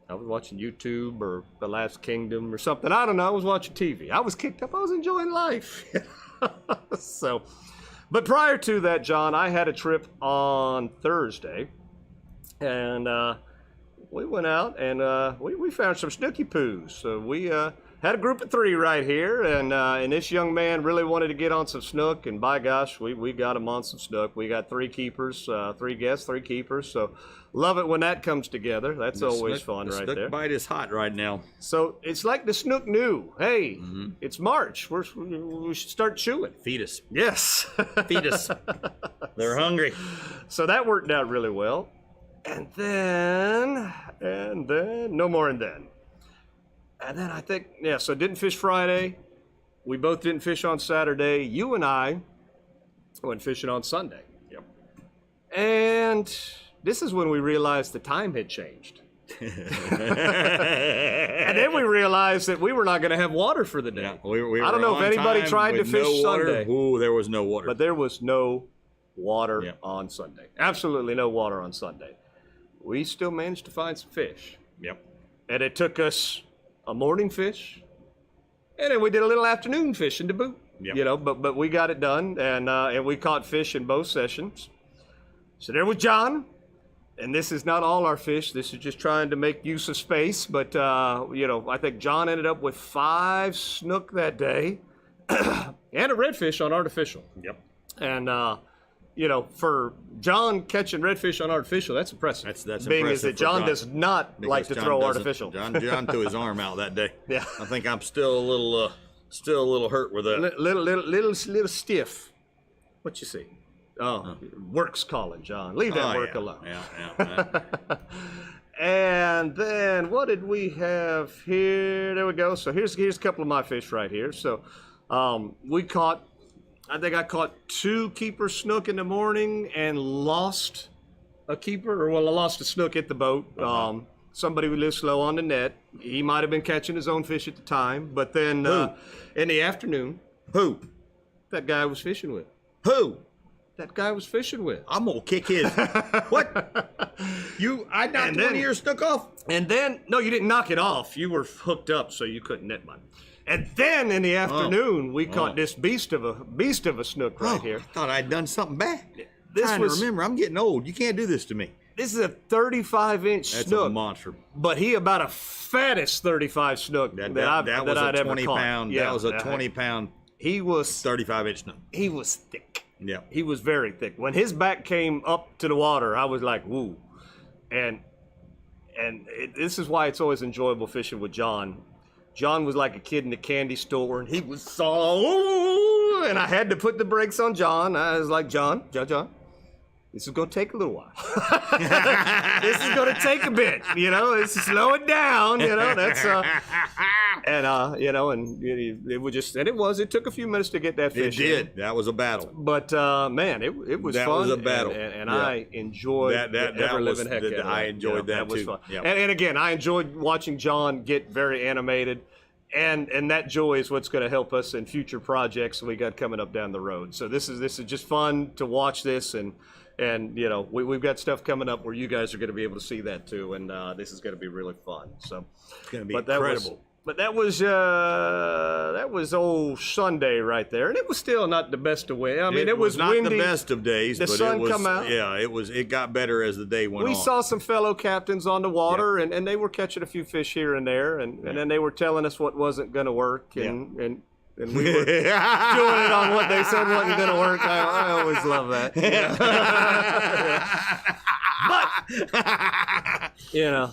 I was watching YouTube or The Last Kingdom or something. I don't know. I was watching TV. I was kicked up. I was enjoying life. So, but prior to that, John, I had a trip on Thursday, and we went out and we found some snooky poos. So we had a group of 3 right here, and this young man really wanted to get on some snook, and by gosh, we got him on some snook. We got 3 keepers, 3 guests, 3 keepers. So love it when that comes together. That's always fun right there. The bite is hot right now. So it's like the snook knew, hey, it's March. We should start chewing. Fetus. Yes. Fetus. They're hungry. So that worked out really well. And then, no more and then. And then I think, so didn't fish Friday. We both didn't fish on Saturday. You and I went fishing on Sunday. Yep. And this is when we realized the time had changed. And then we realized that we were not going to have water for the day. Yeah, we were I don't know if on anybody time tried to with fish no water. Sunday. Ooh, there was no water. But there was no water Yep. on Sunday. Absolutely no water on Sunday. We still managed to find some fish. Yep. And it took us a morning fish, and then we did a little afternoon fishing to boot. Yep. But we got it done, and we caught fish in both sessions. So there was John, and this is not all our fish. This is just trying to make use of space. But I think John ended up with 5 snook that day, and a redfish on artificial. Yep. And for John catching redfish on artificial, that's impressive. That's being impressive is that for John does not like Because to John throw doesn't- artificial. John threw his arm out that day. Yeah. I think I'm still a little hurt with that. Little stiff. What you see? Oh, work's calling, John. Leave that work alone. Yeah. And then what did we have here? There we go. So here's a couple of my fish right here. So we caught I think I caught 2 keeper snook in the morning and lost a keeper, I lost a snook at the boat. Somebody who lives slow on the net. He might have been catching his own fish at the time, but then in the afternoon, Who? that guy I was fishing with. Who? That guy I was fishing with. I'm gonna kick his. What? I knocked one of your snook off? And then, no, you didn't knock it off. You were hooked up, so you couldn't net mine. And then in the afternoon, we caught this beast of a snook right here. I thought I'd done something bad. This Trying was to remember. I'm getting old. You can't do this to me. This is a 35-inch That's snook. a monster. But he about a fattest 35 snook that I'd ever 20 caught. pound. Yeah, that was a 20-pound. He was 35-inch snook. He was thick. Yeah. He was very thick. When his back came up to the water, I was like, woo. And this is why it's always enjoyable fishing with John. John was like a kid in the candy store, and he was so, and I had to put the brakes on John. I was like, John, this is going to take a little while. This is going to take a bit, This is slow it down, That's it took a few minutes to get that fish. It did. That was a battle. But man, it was that fun. That was a battle, and I enjoyed that living heck out of it. I enjoyed that was too. Fun. Yep. And again, I enjoyed watching John get very animated. And that joy is what's going to help us in future projects we got coming up down the road. So this is just fun to watch this, and we've got stuff coming up where you guys are going to be able to see that too, and this is going to be really fun. So it's going to be incredible. But that was old Sunday right there, and it was still not the best of way. I mean, it was not windy. the best of days. The but sun it was, come out. Yeah, it got better as the day went on. We saw some fellow captains on the water, and they were catching a few fish here and there, and then they were telling us what wasn't going to work, and we were doing it on what they said wasn't going to work. I always love that.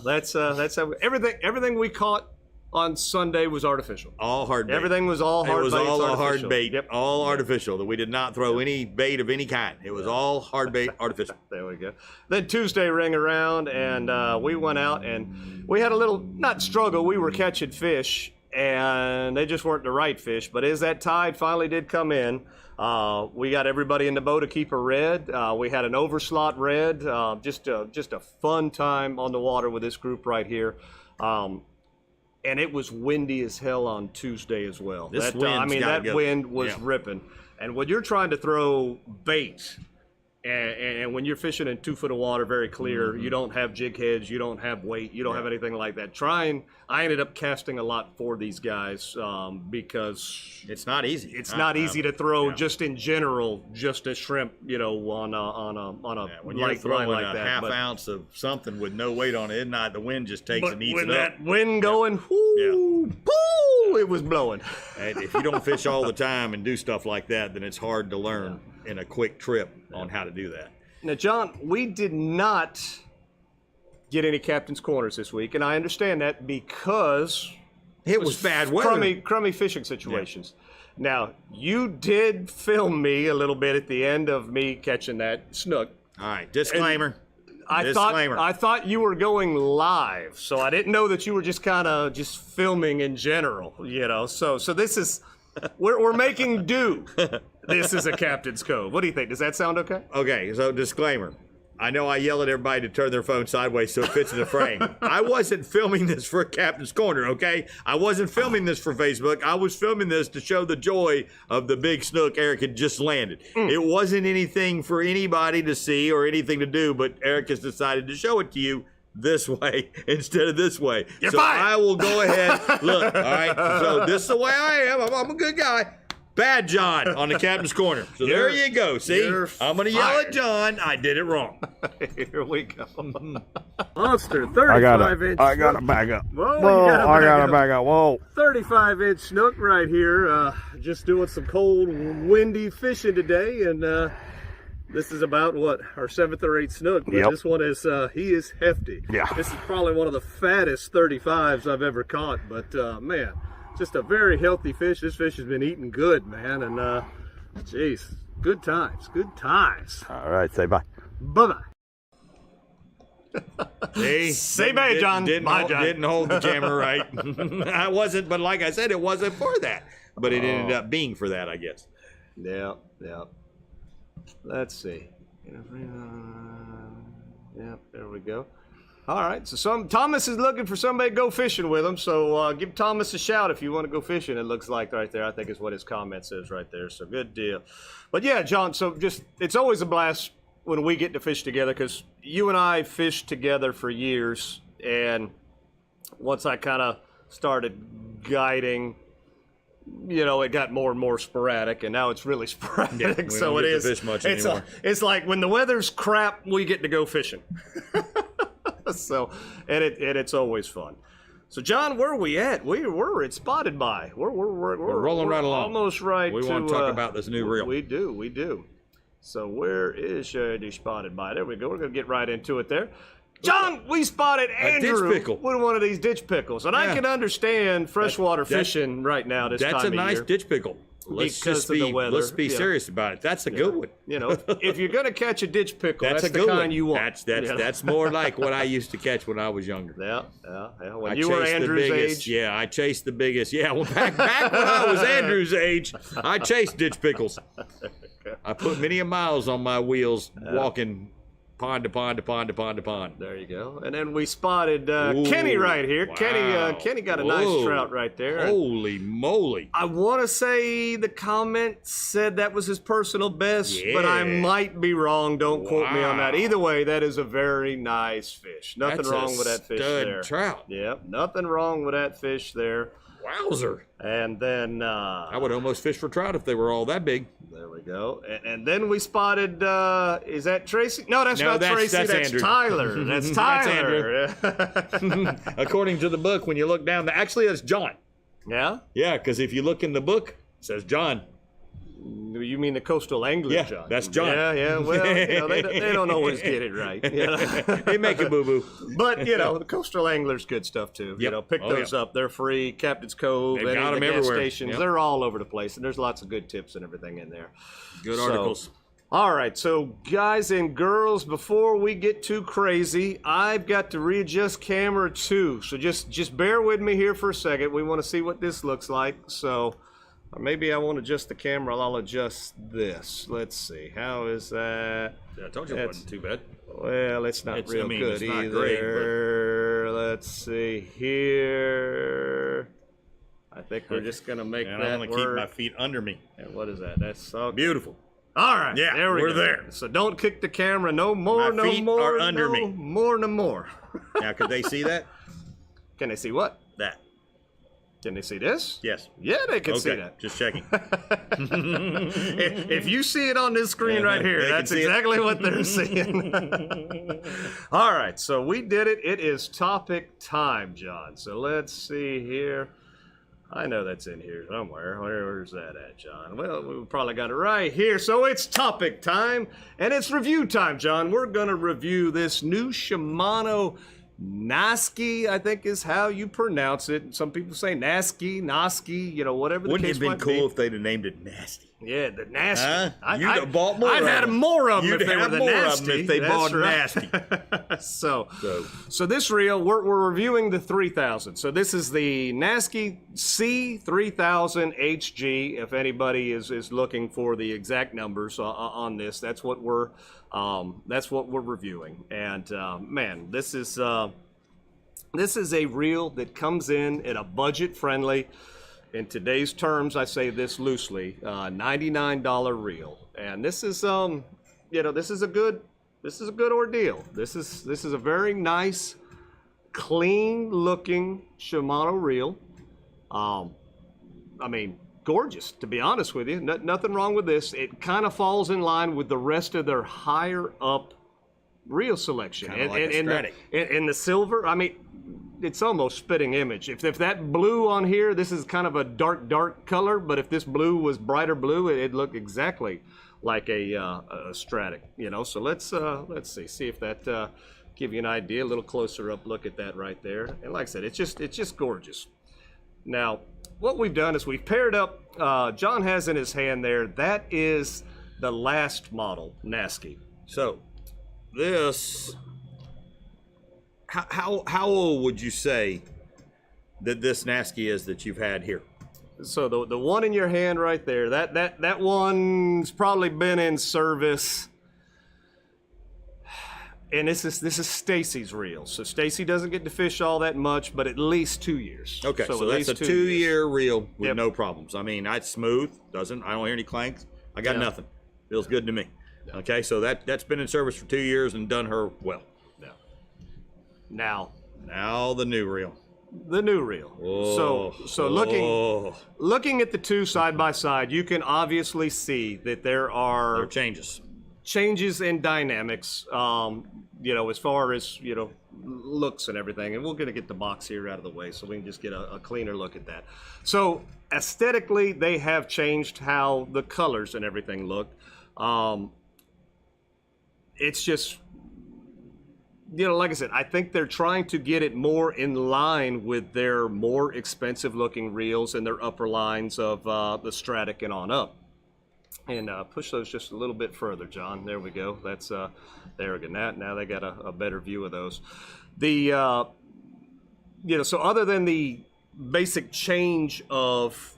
But that's how everything we caught on Sunday was artificial. All hard bait. Everything was all hard bait. It was all a hard artificial. bait. Yep. All artificial. That we did not throw any bait of any kind. It was all hard bait, artificial. There we go. Then Tuesday rang around, and we went out, and we had a little, not struggle, we were catching fish, and they just weren't the right fish. But as that tide finally did come in, we got everybody in the boat to keep a red. We had an overslot red. Just a fun time on the water with this group right here. And it was windy as hell on Tuesday as well. That wind was ripping. And when you're trying to throw bait, and when you're fishing in 2 foot of water, very clear, you don't have jig heads, you don't have weight, you don't have anything like that. I ended up casting a lot for these guys because it's not easy. It's not easy to throw just in general, just a shrimp, on a when light you're throwing line like a that. half ounce of something with no weight on it, the wind just takes and eats with it that up. wind going, whoo, poo, it was blowing. And if you don't fish all the time and do stuff like that, then it's hard to learn in a quick trip on how to do that. Now, John, we did not get any captain's corners this week, and I understand that because it was bad weather. Crummy fishing situations. Yeah. Now, you did film me a little bit at the end of me catching that snook. All right, disclaimer. I thought you were going live, so I didn't know that you were just kind of just filming in general, So this is we're making do. This is a Captain's Cove. What do you think? Does that sound okay? Okay, so disclaimer. I know I yell at everybody to turn their phone sideways so it fits in the frame. I wasn't filming this for Captain's Corner, okay? I wasn't filming this for Facebook. I was filming this to show the joy of the big snook Eric had just landed. It wasn't anything for anybody to see or anything to do, but Eric has decided to show it to you this way instead of this way. You're so fine. I will go ahead. Look, all right? So this is the way I am. I'm a good guy. Bad John on the Captain's Corner. So there you go. See, I'm going to yell at John. I did it wrong. Here we go. Monster, 35-inch. I got to back up. Whoa, I got to back up. Whoa. 35-inch snook right here. Just doing some cold, windy fishing today, and this is about our 7th or 8th snook. But this one is he is hefty. Yeah. This is probably one of the fattest 35s I've ever caught. But man. Just a very healthy fish. This fish has been eating good, man. And, geez, good times. Good times. All right, say bye. Bye-bye. Say bye, John. Bye, John. Didn't hold the camera right. I wasn't, but like I said, it wasn't for that. But it ended up being for that, I guess. Yeah, yeah. Let's see. Yep, there we go. All right, so Thomas is looking for somebody to go fishing with him, so give Thomas a shout if you want to go fishing, it looks like right there. I think is what his comment says right there, so good deal. But yeah, John, so it's always a blast when we get to fish together, because you and I fished together for years, and once I kind of started guiding, you know, it got more and more sporadic, and now it's really sporadic. Yeah, we so don't it get is. to fish much anymore. It's like when the weather's crap, we get to go fishing. So, and it's always fun. So, John, where are we at? We're at Spotted By. We're rolling right along. Almost right. We want to talk about this new reel. We do. So, where is the Spotted By? There we go. We're gonna get right into it there. John, we spotted Andrew ditch pickle. with one of these ditch pickles, and I can understand freshwater fishing right now this time of year. That's a nice ditch pickle. Let's of the weather. Let's be serious about it. That's a good one. You know, if you're gonna catch a ditch pickle, that's a the good kind one. you want. That's more like what I used to catch when I was younger. Yeah. When I you were chased the Andrew's biggest, age. Yeah, I chased the biggest. Yeah, well, back when I was Andrew's age, I chased ditch pickles. I put many a miles on my wheels walking pond to pond to pond to pond to pond. There you go. And then we spotted Kenny right here. Wow. Kenny got a nice trout right there. Holy moly. I want to say the comment said that was his personal best, but I might be wrong. Don't quote me on that. Either way, that is a very nice fish. Nothing wrong with that fish there. Trout. Yep, nothing wrong with that fish there. Wowzer. And then I would almost fish for trout if they were all that big. There we go. And then we spotted, is that Tracy? No, that's not Tracy. That's Andrew. Tyler. That's Tyler. That's Andrew. According to the book, when you look down, actually that's John. Yeah? Yeah, because if you look in the book, it says John. You mean the coastal angler, yeah, John? That's John. Yeah. Well, you know, they don't always get it right. You know? They make a boo-boo. But, you know, the coastal angler's good stuff, too. Yep. You know, pick those up. They're free. Captain's Cove, They've any got of the them gas everywhere. stations. Yep. They're all over the place, and there's lots of good tips and everything in there. Good articles. All right, so guys and girls, before we get too crazy, I've got to readjust camera 2. So just bear with me here for a second. We want to see what this looks like. So... or maybe I won't adjust the camera, I'll adjust this. Let's see, how is that? Yeah, I told you it wasn't too bad. Well, it's not real good it's not either. great, Let's see here. I think we're just gonna make and that I'm gonna keep work. my feet under me. And what is that? That's so Beautiful. All right, Yeah, there we're go. there. So don't kick the camera no more, My feet are under me. no more. Now, could they see that? Can they see what? That. Can they see this? Yes. Yeah, they can see Okay, that. just checking. If you see it on this screen right here, They can that's see it. exactly what they're seeing. All right, so we did it. It is topic time, John. So let's see here. I know that's in here somewhere. Where's that at, John? Well, we probably got it right here. So it's topic time, and it's review time, John. We're going to review this new Shimano Naski, I think is how you pronounce it. Some people say Naski, you know, whatever the Wouldn't case it have might been cool be. if they'd have named it Nasty? Yeah, the Nasty. Huh? You'd I'd have bought more I'd of had them. more of them You'd if they were have the more of Nasty. them if they That's bought right. Nasty. So this reel, we're reviewing the 3000. So this is the Naski C3000HG. If anybody is looking for the exact numbers on this, that's what we're reviewing. And man, this is a reel that comes in at a budget-friendly, in today's terms, I say this loosely, $99 reel. And this is you know, this is a good ordeal. This is a very nice, clean-looking Shimano reel. I mean, gorgeous, to be honest with you. Nothing wrong with this. It kind of falls in line with the rest of their higher-up reel selection. Kinda like a Stratic. In the silver, I mean, it's almost spitting image. If that blue on here, this is kind of a dark color, but if this blue was brighter blue, it'd look exactly like a Stratic, you know. So let's see if that give you an idea, a little closer up look at that right there. And like I said, it's just gorgeous. Now, what we've done is we've paired up, John has in his hand there, that is the last model, Naski. So, this, how old would you say that this Naski is that you've had here? So the one in your hand right there, that one's probably been in service. And this is Stacy's reel. So Stacy doesn't get to fish all that much, but at least 2 years. Okay, so at that's a least 2 2-year reel with Yep. no problems. I mean, it's smooth. I don't hear any clanks. I got nothing. Feels good to me. Okay, so that's been in service for 2 years and done her well. Now the new reel. the new reel. So looking at the two side by side, you can obviously see that there are changes in dynamics, as far as, looks and everything. And we're going to get the box here out of the way so we can just get a cleaner look at that. So aesthetically, they have changed how the colors and everything look. It's just, like I said, I think they're trying to get it more in line with their more expensive looking reels and their upper lines of the Stratic and on up. And push those just a little bit further, John. There we go. That's there again. Now they got a better view of those. The so other than the basic change of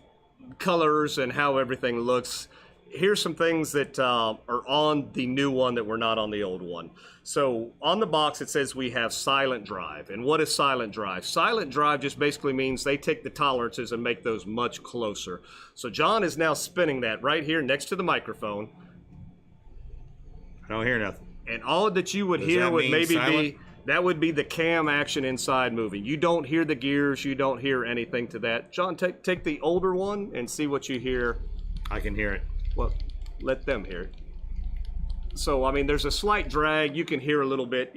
colors and how everything looks, here's some things that are on the new one that were not on the old one. So on the box it says we have silent drive. And what is silent drive? Silent drive just basically means they take the tolerances and make those much closer. So John is now spinning that right here next to the microphone. I don't hear nothing. And all that you would hear would maybe be, that would be the cam action inside moving. You don't hear the gears, you don't hear anything to that. John, take the older one and see what you hear. I can hear it. Well, let them hear it. So, I mean, there's a slight drag. You can hear a little bit,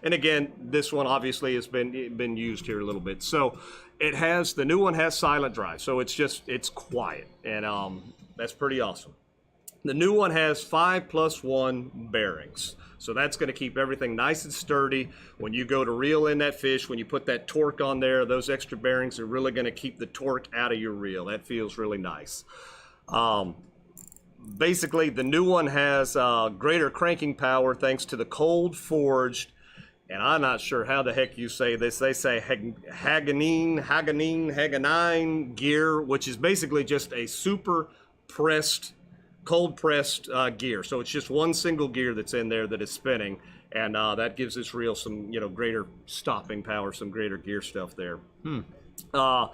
And again, this one obviously has been used here a little bit. So, the new one has silent drive. So it's quiet, and that's pretty awesome. The new one has 5+1 bearings. So that's going to keep everything nice and sturdy. When you go to reel in that fish, when you put that torque on there, those extra bearings are really going to keep the torque out of your reel. That feels really nice. Basically, the new one has greater cranking power thanks to the cold forged, and I'm not sure how the heck you say this. They say Haganine gear, which is basically just a super pressed, cold pressed gear. So it's just one single gear that's in there that is spinning, and that gives this reel some, greater stopping power, some greater gear stuff there. The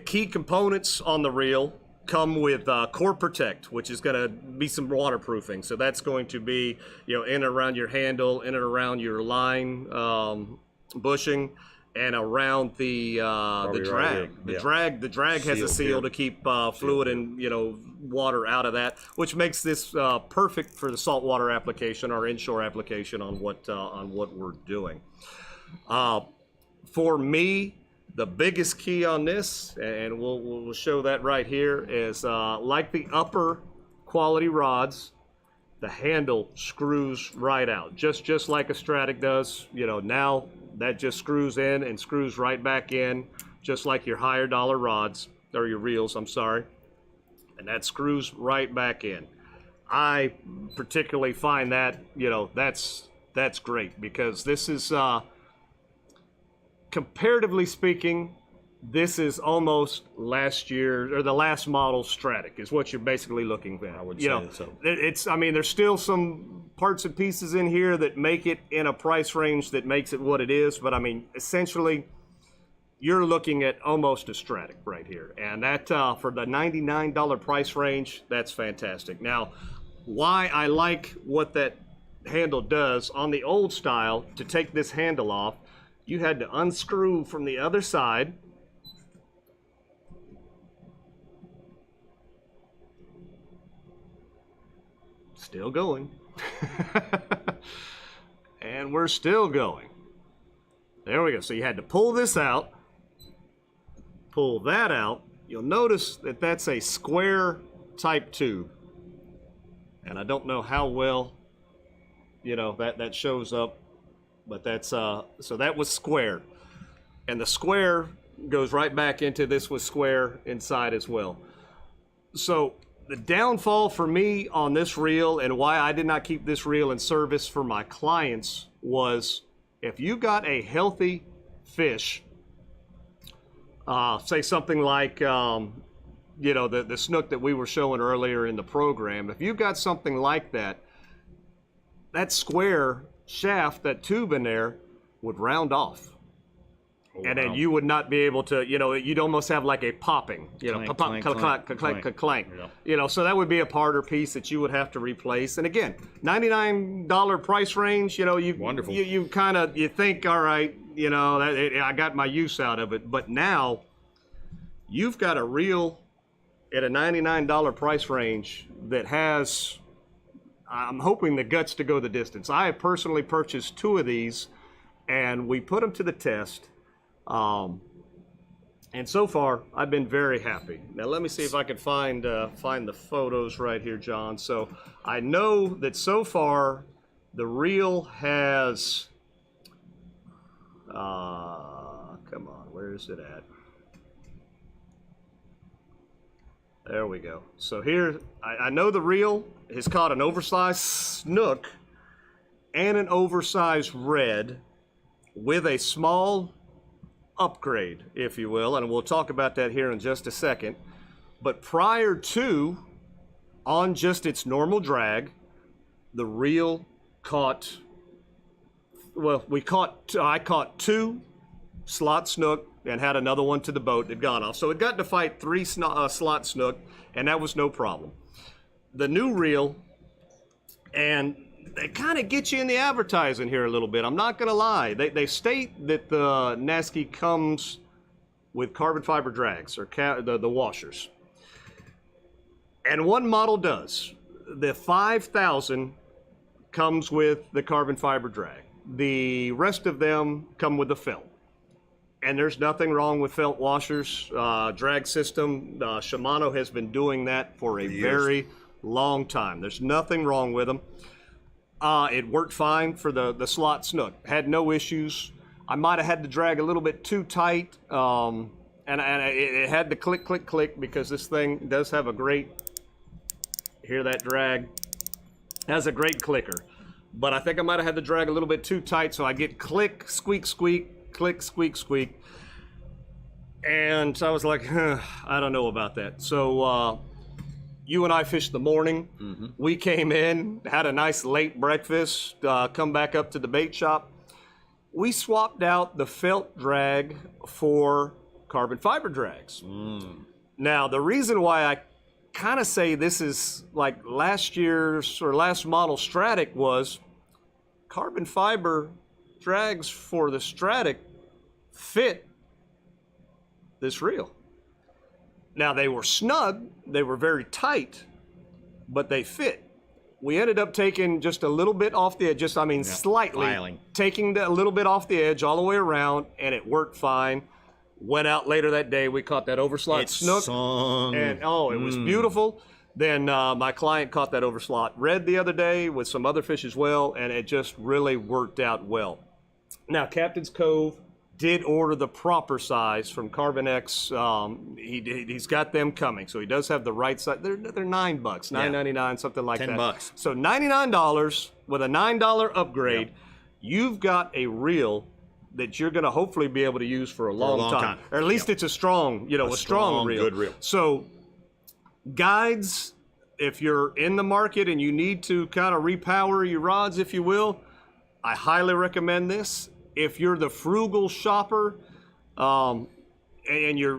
key components on the reel come with Core Protect, which is going to be some waterproofing. So that's going to be, in and around your handle, in and around your line bushing, and around the drag. Right, The drag has a seal to keep fluid and water out of that, which makes this perfect for the saltwater application or inshore application on what we're doing. For me, the biggest key on this, and we'll show that right here, is like the upper quality rods, the handle screws right out, just like a Stratic does. Now that just screws in and screws right back in, just like your higher dollar rods, or your reels, I'm sorry. And that screws right back in. I particularly find that, that's great, because this is, comparatively speaking, this is almost last year, or the last model Stratic is what you're basically looking at. I would say so. There's still some parts and pieces in here that make it in a price range that makes it what it is, but essentially, you're looking at almost a Stratic right here. And that, for the $99 price range, that's fantastic. Now, why I like what that handle does, on the old style, to take this handle off, you had to unscrew from the other side. Still going. And we're still going. There we go. So you had to pull this out, pull that out. You'll notice that that's a square type tube. And I don't know how well, that shows up. But that's, so that was square. And the square goes right back into this was square inside as well. So the downfall for me on this reel, and why I did not keep this reel in service for my clients, was if you got a healthy fish, say something like, you know, the snook that we were showing earlier in the program. If you've got something like that, that square shaft, that tube in there, would round off. And then you would not be able to, you know, you'd almost have like a popping, you know, Clank, clank, clank, clank, clank. Yeah. You know, so that would be a part or piece that you would have to replace. And again, $99 price range, you know, Wonderful. you kind of, you think, all right, you know, I got my use out of it. But now you've got a reel at a $99 price range that has, I'm hoping, the guts to go the distance. I have personally purchased 2 of these, and we put them to the test. And so far, I've been very happy. Now, let me see if I can find the photos right here, John. So I know that so far, the reel has, come on, where is it at? There we go. So here, I know the reel has caught an oversized snook and an oversized red with a small upgrade, if you will, and we'll talk about that here in just a second. But prior to, on just its normal drag, the reel caught, well, I caught 2 slot snook and had another one to the boat that gone off. So it got to fight 3 slot snook, and that was no problem. The new reel, and they kind of get you in the advertising here a little bit. I'm not going to lie. They state that the Naski comes with carbon fiber drags, or the washers. And one model does. The 5000 comes with the carbon fiber drag. The rest of them come with the felt. And there's nothing wrong with felt washers. Drag system, Shimano has been doing that for a very long time. There's nothing wrong with them. It worked fine for the slot snook. Had no issues. I might have had the drag a little bit too tight, and it had to click, click, click, because this thing does have a great, hear that drag, has a great clicker. But I think I might have had the drag a little bit too tight, so I get click, squeak, squeak, click, squeak, squeak. And I was like, I don't know about that. So you and I fished the morning. Mm-hmm. We came in, had a nice late breakfast, come back up to the bait shop. We swapped out the felt drag for carbon fiber drags. Now, the reason why I kind of say this is like last year's or last model Stratic was carbon fiber drags for the Stratic fit this reel. Now, they were snug, they were very tight, but they fit. We ended up taking just a little bit off the edge, slightly, taking a little bit off the edge all the way around, and it worked fine. Went out later that day, we caught that overslot snook, and it was beautiful. Then my client caught that overslot red the other day with some other fish as well, and it just really worked out well. Now, Captain's Cove did order the proper size from Carbon X. He's got them coming, so he does have the right size. They're $9, $9.99, something like that. $10. So $99 with a $9 upgrade, you've got a reel that you're going to hopefully be able to use for a long time. Or at least it's a strong, a strong reel. Good reel. So guides, if you're in the market and you need to kind of repower your rods, if you will, I highly recommend this. If you're the frugal shopper, and you're,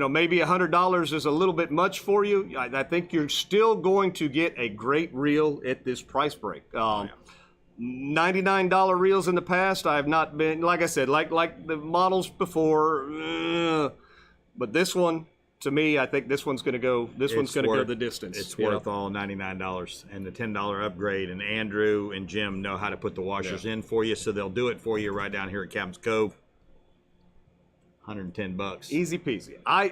maybe $100 is a little bit much for you, I think you're still going to get a great reel at this price break. $99 reels in the past, I have not been, like I said, like the models before, but this one, to me, I think this one's going to go. This one's going to go the distance. It's worth all $99 and the $10 upgrade. And Andrew and Jim know how to put the washers in for you, so they'll do it for you right down here at Captain's Cove. $110. Easy peasy. I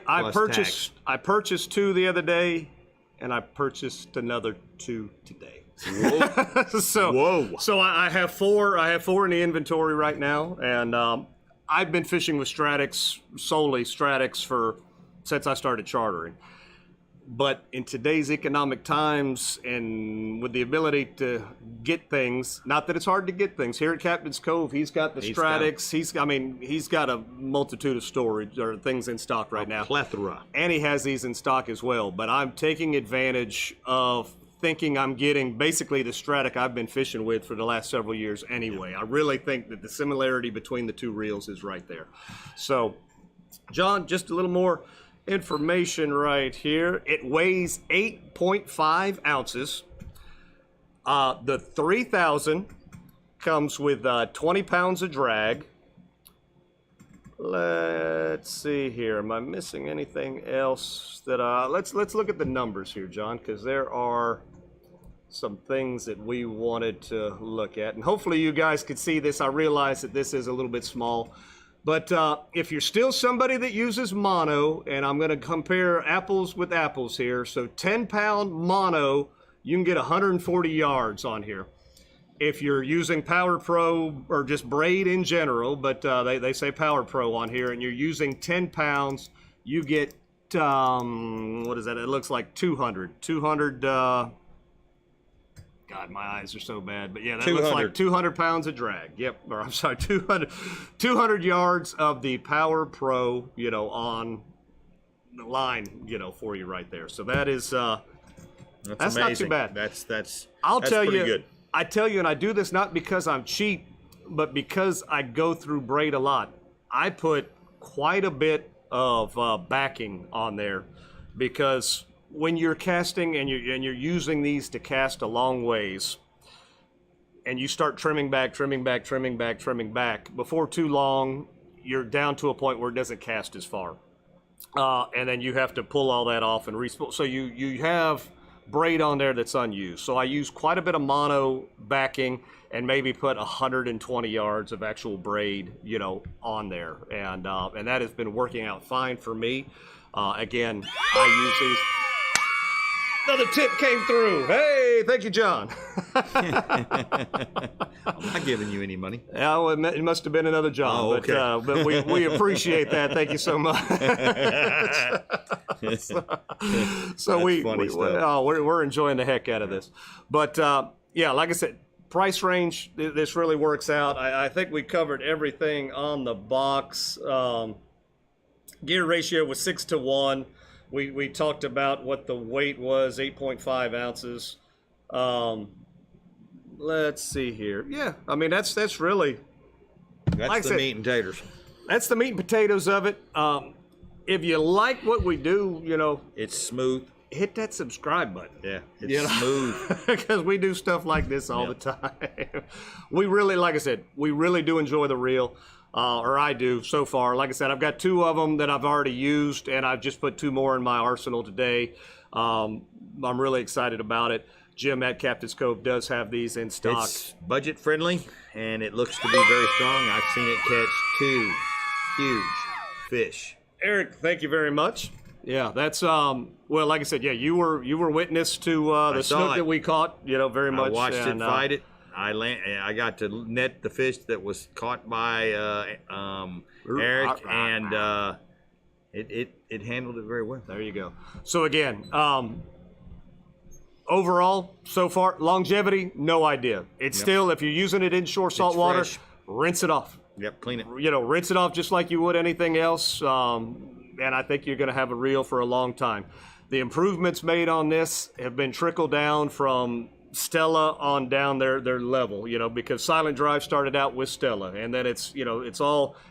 purchased 2 the other day, and I purchased another 2 today. Whoa. So I have 4. I have 4 in the inventory right now, and I've been fishing with Stratics, solely Stratics, since I started chartering. But in today's economic times and with the ability to get things, not that it's hard to get things, here at Captain's Cove, he's got the Stratix. He's got a multitude of storage or things in stock right now. Plethora. And he has these in stock as well. But I'm taking advantage of thinking I'm getting basically the Stratic I've been fishing with for the last several years anyway. I really think that the similarity between the two reels is right there. So, John, just a little more information right here. It weighs 8.5 ounces. The 3000 comes with 20 pounds of drag. Let's see here. Am I missing anything else that let's look at the numbers here, John, because there are some things that we wanted to look at, and hopefully you guys could see this. I realize that this is a little bit small. But if you're still somebody that uses mono, and I'm going to compare apples with apples here, so 10-pound mono, you can get 140 yards on here. If you're using Power Pro or just braid in general, but they say Power Pro on here, and you're using 10 pounds, you get, what is that? It looks like 200. 200, God, my eyes are so bad. But yeah, that looks like 200 pounds of drag. Yep. Or I'm sorry, 200 yards of the Power Pro, you know, on the line, you know, for you right there. So that is, that's not too bad. That's I'll tell pretty you, good. I tell you, and I do this not because I'm cheap, but because I go through braid a lot. I put quite a bit of backing on there because when you're casting and you're using these to cast a long ways, and you start trimming back, before too long, you're down to a point where it doesn't cast as far. And then you have to pull all that off and re-spool. So you have braid on there that's unused. So I use quite a bit of mono backing and maybe put 120 yards of actual braid, you know, on there. And that has been working out fine for me. Again, I use these. Another tip came through. Hey, thank you, John. I'm not giving you any money. Yeah, well, it must have been another John. Oh, okay. But we appreciate that. Thank you so much. so we're enjoying the heck out of this. But yeah, like I said, price range, this really works out. I think we covered everything on the box. Gear ratio was 6-to-1. We talked about what the weight was, 8.5 ounces. Let's see here. Yeah, I mean, that's really... That's like the meat and taters. That's the meat and potatoes of it. If you like what we do, you know... It's smooth. Hit that subscribe button. Yeah, it's smooth. Because we do stuff like this all the time. We really, like I said, we really do enjoy the reel. Or I do so far. Like I said, I've got 2 of them that I've already used, and I've just put 2 more in my arsenal today. I'm really excited about it. Jim at Captain's Cove does have these in stock. It's budget friendly, and it looks to be very strong. I've seen it catch 2 huge fish. Eric, thank you very much. Yeah, that's well, like I said, yeah, you were witness to the snook that we caught. You know, very much. I watched it fight it. I got to net the fish that was caught by Eric, and it handled it very well. There you go. So again, overall, so far, longevity, no idea. It's still, if you're using it inshore saltwater, rinse it off. Yep, clean it. You know, rinse it off just like you would anything else, and I think you're going to have a reel for a long time. The improvements made on this have been trickled down from Stella on down their level, you know, because Silent Drive started out with Stella, and then it's, you know,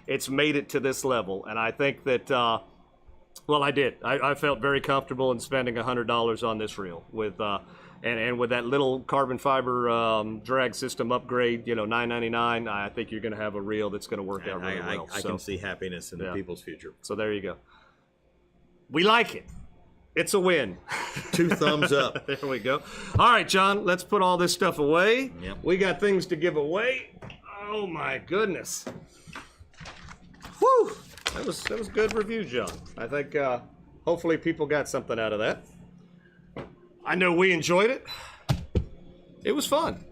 it's made it to this level. And I think that, well, I did. I felt very comfortable in spending $100 on this reel with, and with that little carbon fiber drag system upgrade, you know, $9.99. I think you're going to have a reel that's going to work out really well. I can see happiness in the people's future. So there you go. We like it. It's a win. 2 thumbs up. There we go. All right, John, let's put all this stuff away. Yep. We got things to give away. Oh, my goodness. Whew. That was good review, John. I think hopefully people got something out of that. I know we enjoyed it. It was fun.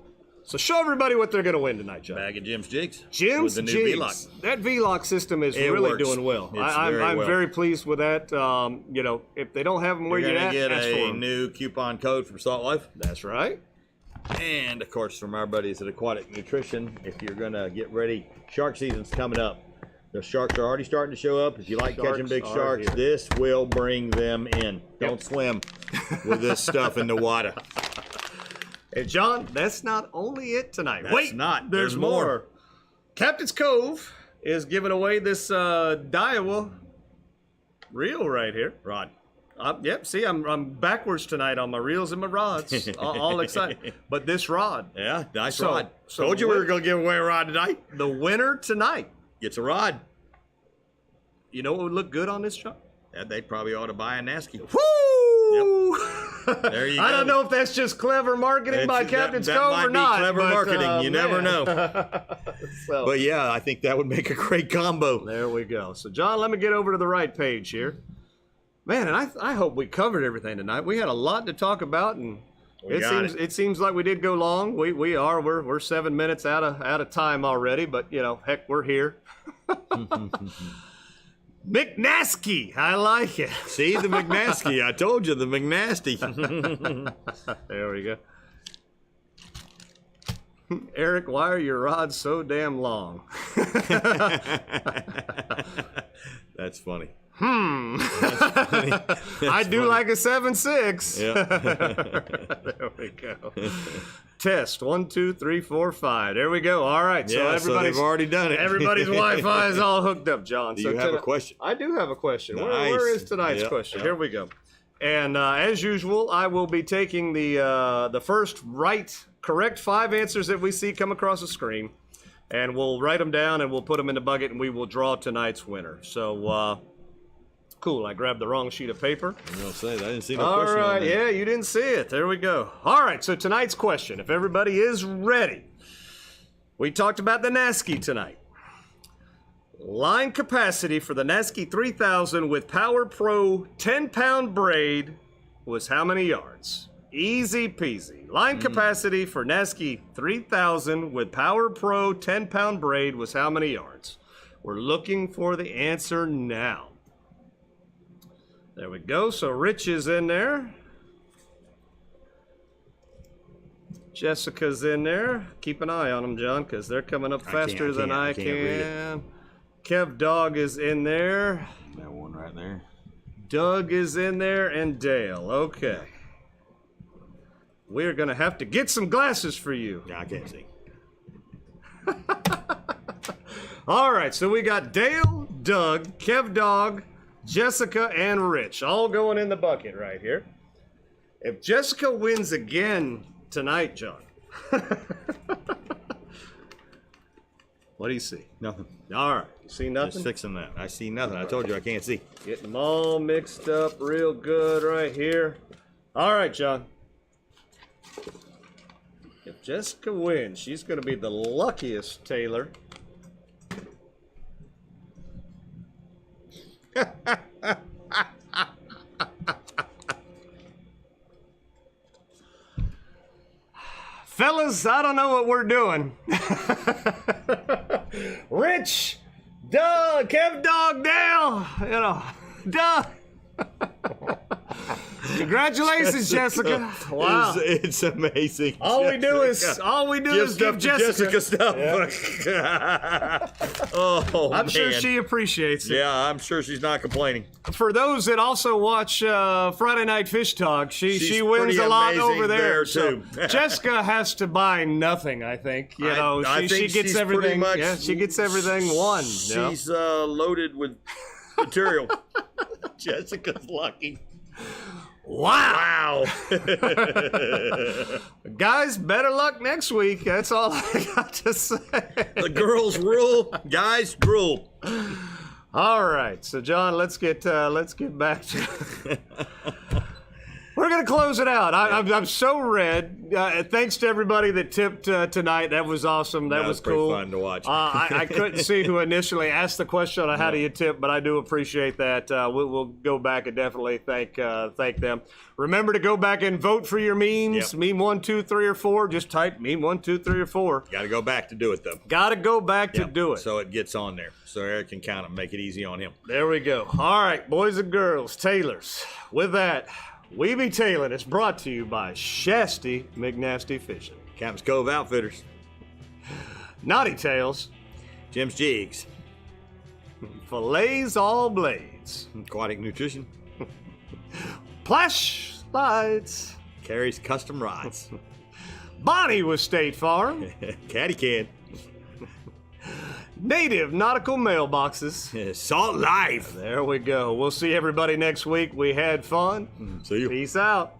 So show everybody what they're going to win tonight, John. Bag of Jim's Jigs. Jim's with the new Jigs. V-Lock. That V-Lock system is It really works. doing well. It's I'm well. very pleased with that. You know, if they don't have them where You're you're going at, to get ask for a 'em. new coupon code from Salt Life. That's right. And, of course, from our buddies at Aquatic Nutrition, if you're going to get ready, shark season's coming up. The sharks are already starting to show up. If you like catching big Sharks are sharks, here. this will bring them in. Don't swim with this stuff in the water. And John, that's not only it tonight. That's Wait, not. There's more. Captain's Cove is giving away this Daiwa reel right here. Rod. Yep. See, I'm backwards tonight on my reels and my rods. all excited. But this rod, Yeah, nice So- rod. so Told you we what- were going to give away a rod tonight. the winner tonight. Gets a rod. You know what would look good on this, John? Yeah, they probably ought to buy a Nasky. Woo! There you I go. don't know if that's just clever marketing by Captain's that Cove might or not. be clever but, marketing. You never man. know. So, But yeah, I think that would make a great combo. there we go. So, John, let me get over to the right page here. Man, and I hope we covered everything tonight. We had a lot to talk about, and it seems like we did go long. We're 7 minutes out of time already, but you know, heck, we're here. McNasky, I like it. See the McNasty. I told you the McNasty. There we go. Eric, why are your rods so damn long? That's funny. I do like a 7.6. Yeah. There we go. Test 1, 2, 3, 4, 5. There we go. All right. So Yeah, so everybody's they've already done it. Everybody's Wi-Fi is all hooked up, John. Do So you have a tonight- question? I do have a question. Nice. Where is tonight's Yep, question? yep. Here we go. And as usual, I will be taking the first correct 5 answers that we see come across the screen, and we'll write them down and we'll put them in the bucket, and we will draw tonight's winner. So cool. I grabbed the wrong sheet of paper. I'm gonna say that. I didn't see no All question. on right, that. yeah, you didn't see it. There we go. All right, so tonight's question, if everybody is ready, we talked about the Naski tonight. Line capacity for the Naski 3000 with Power Pro 10-pound braid was how many yards? Easy peasy. Line capacity for Naski 3000 with Power Pro 10-pound braid was how many yards? We're looking for the answer now. There we go. So Rich is in there. Jessica's in there. Keep an eye on them, John, because they're coming up faster than I can't read it. can. Kev Dog is in there. That one right there. Doug is in there, and Dale. Okay. We're going to have to get some glasses for you. Yeah, I can't see. All right, so we got Dale, Doug, Kev Dog, Jessica, and Rich all going in the bucket right here. If Jessica wins again tonight, John, what do you see? Nothing. All right, you see Just nothing? fixing that. I see nothing. I told you I can't see. Getting them all mixed up real good right here. All right, John. If Jessica wins, she's going to be the luckiest Taylor. Fellas, I don't know what we're doing. Rich, Doug, Kev Dog, Dale, you know, Doug. Congratulations, Jessica. Wow. It's amazing. All we do is give Jessica stuff. Oh, I'm man. sure she appreciates it. Yeah, I'm sure she's not complaining. For those that also watch Friday Night Fish Talk, she She's wins pretty a lot amazing over there. there, So too. Jessica has to buy nothing, I think. You know, I she think gets she's everything. pretty much- Yeah, she gets everything won. Yeah. She's loaded with material. Jessica's lucky. Wow. Wow. Guys, better luck next week. That's all I got to say. The girls rule, guys rule. All right, so John, let's get back to. Woo! We're going to close it out. I'm so red. Thanks to everybody that tipped tonight. That was awesome. That was pretty cool. fun to watch. I couldn't see who initially asked the question on how do you tip, but I do appreciate that. We'll go back and definitely thank them. Remember to go back and vote for your memes. Yep. Meme 1, 2, 3, or 4. Just type meme 1, 2, 3, or 4. Got to go back to do it, though. Got to go back to do it. So it gets on there. So Eric can count them, make it easy on him. There we go. All right, boys and girls, tailors. With that, we be tailing. It's brought to you by Shasty McNasty Fishing, Captain's Cove Outfitters, Knotty Tails, Jim's Jigs, Filletzall Blades, Aquatic Nutrition, Plash Lights, Karrie's Custom Rods, Bonnie with State Farm, Caddycan, Native Nautical Mailboxes. Salt Life. There we go. We'll see everybody next week. We had fun. See you. Peace out.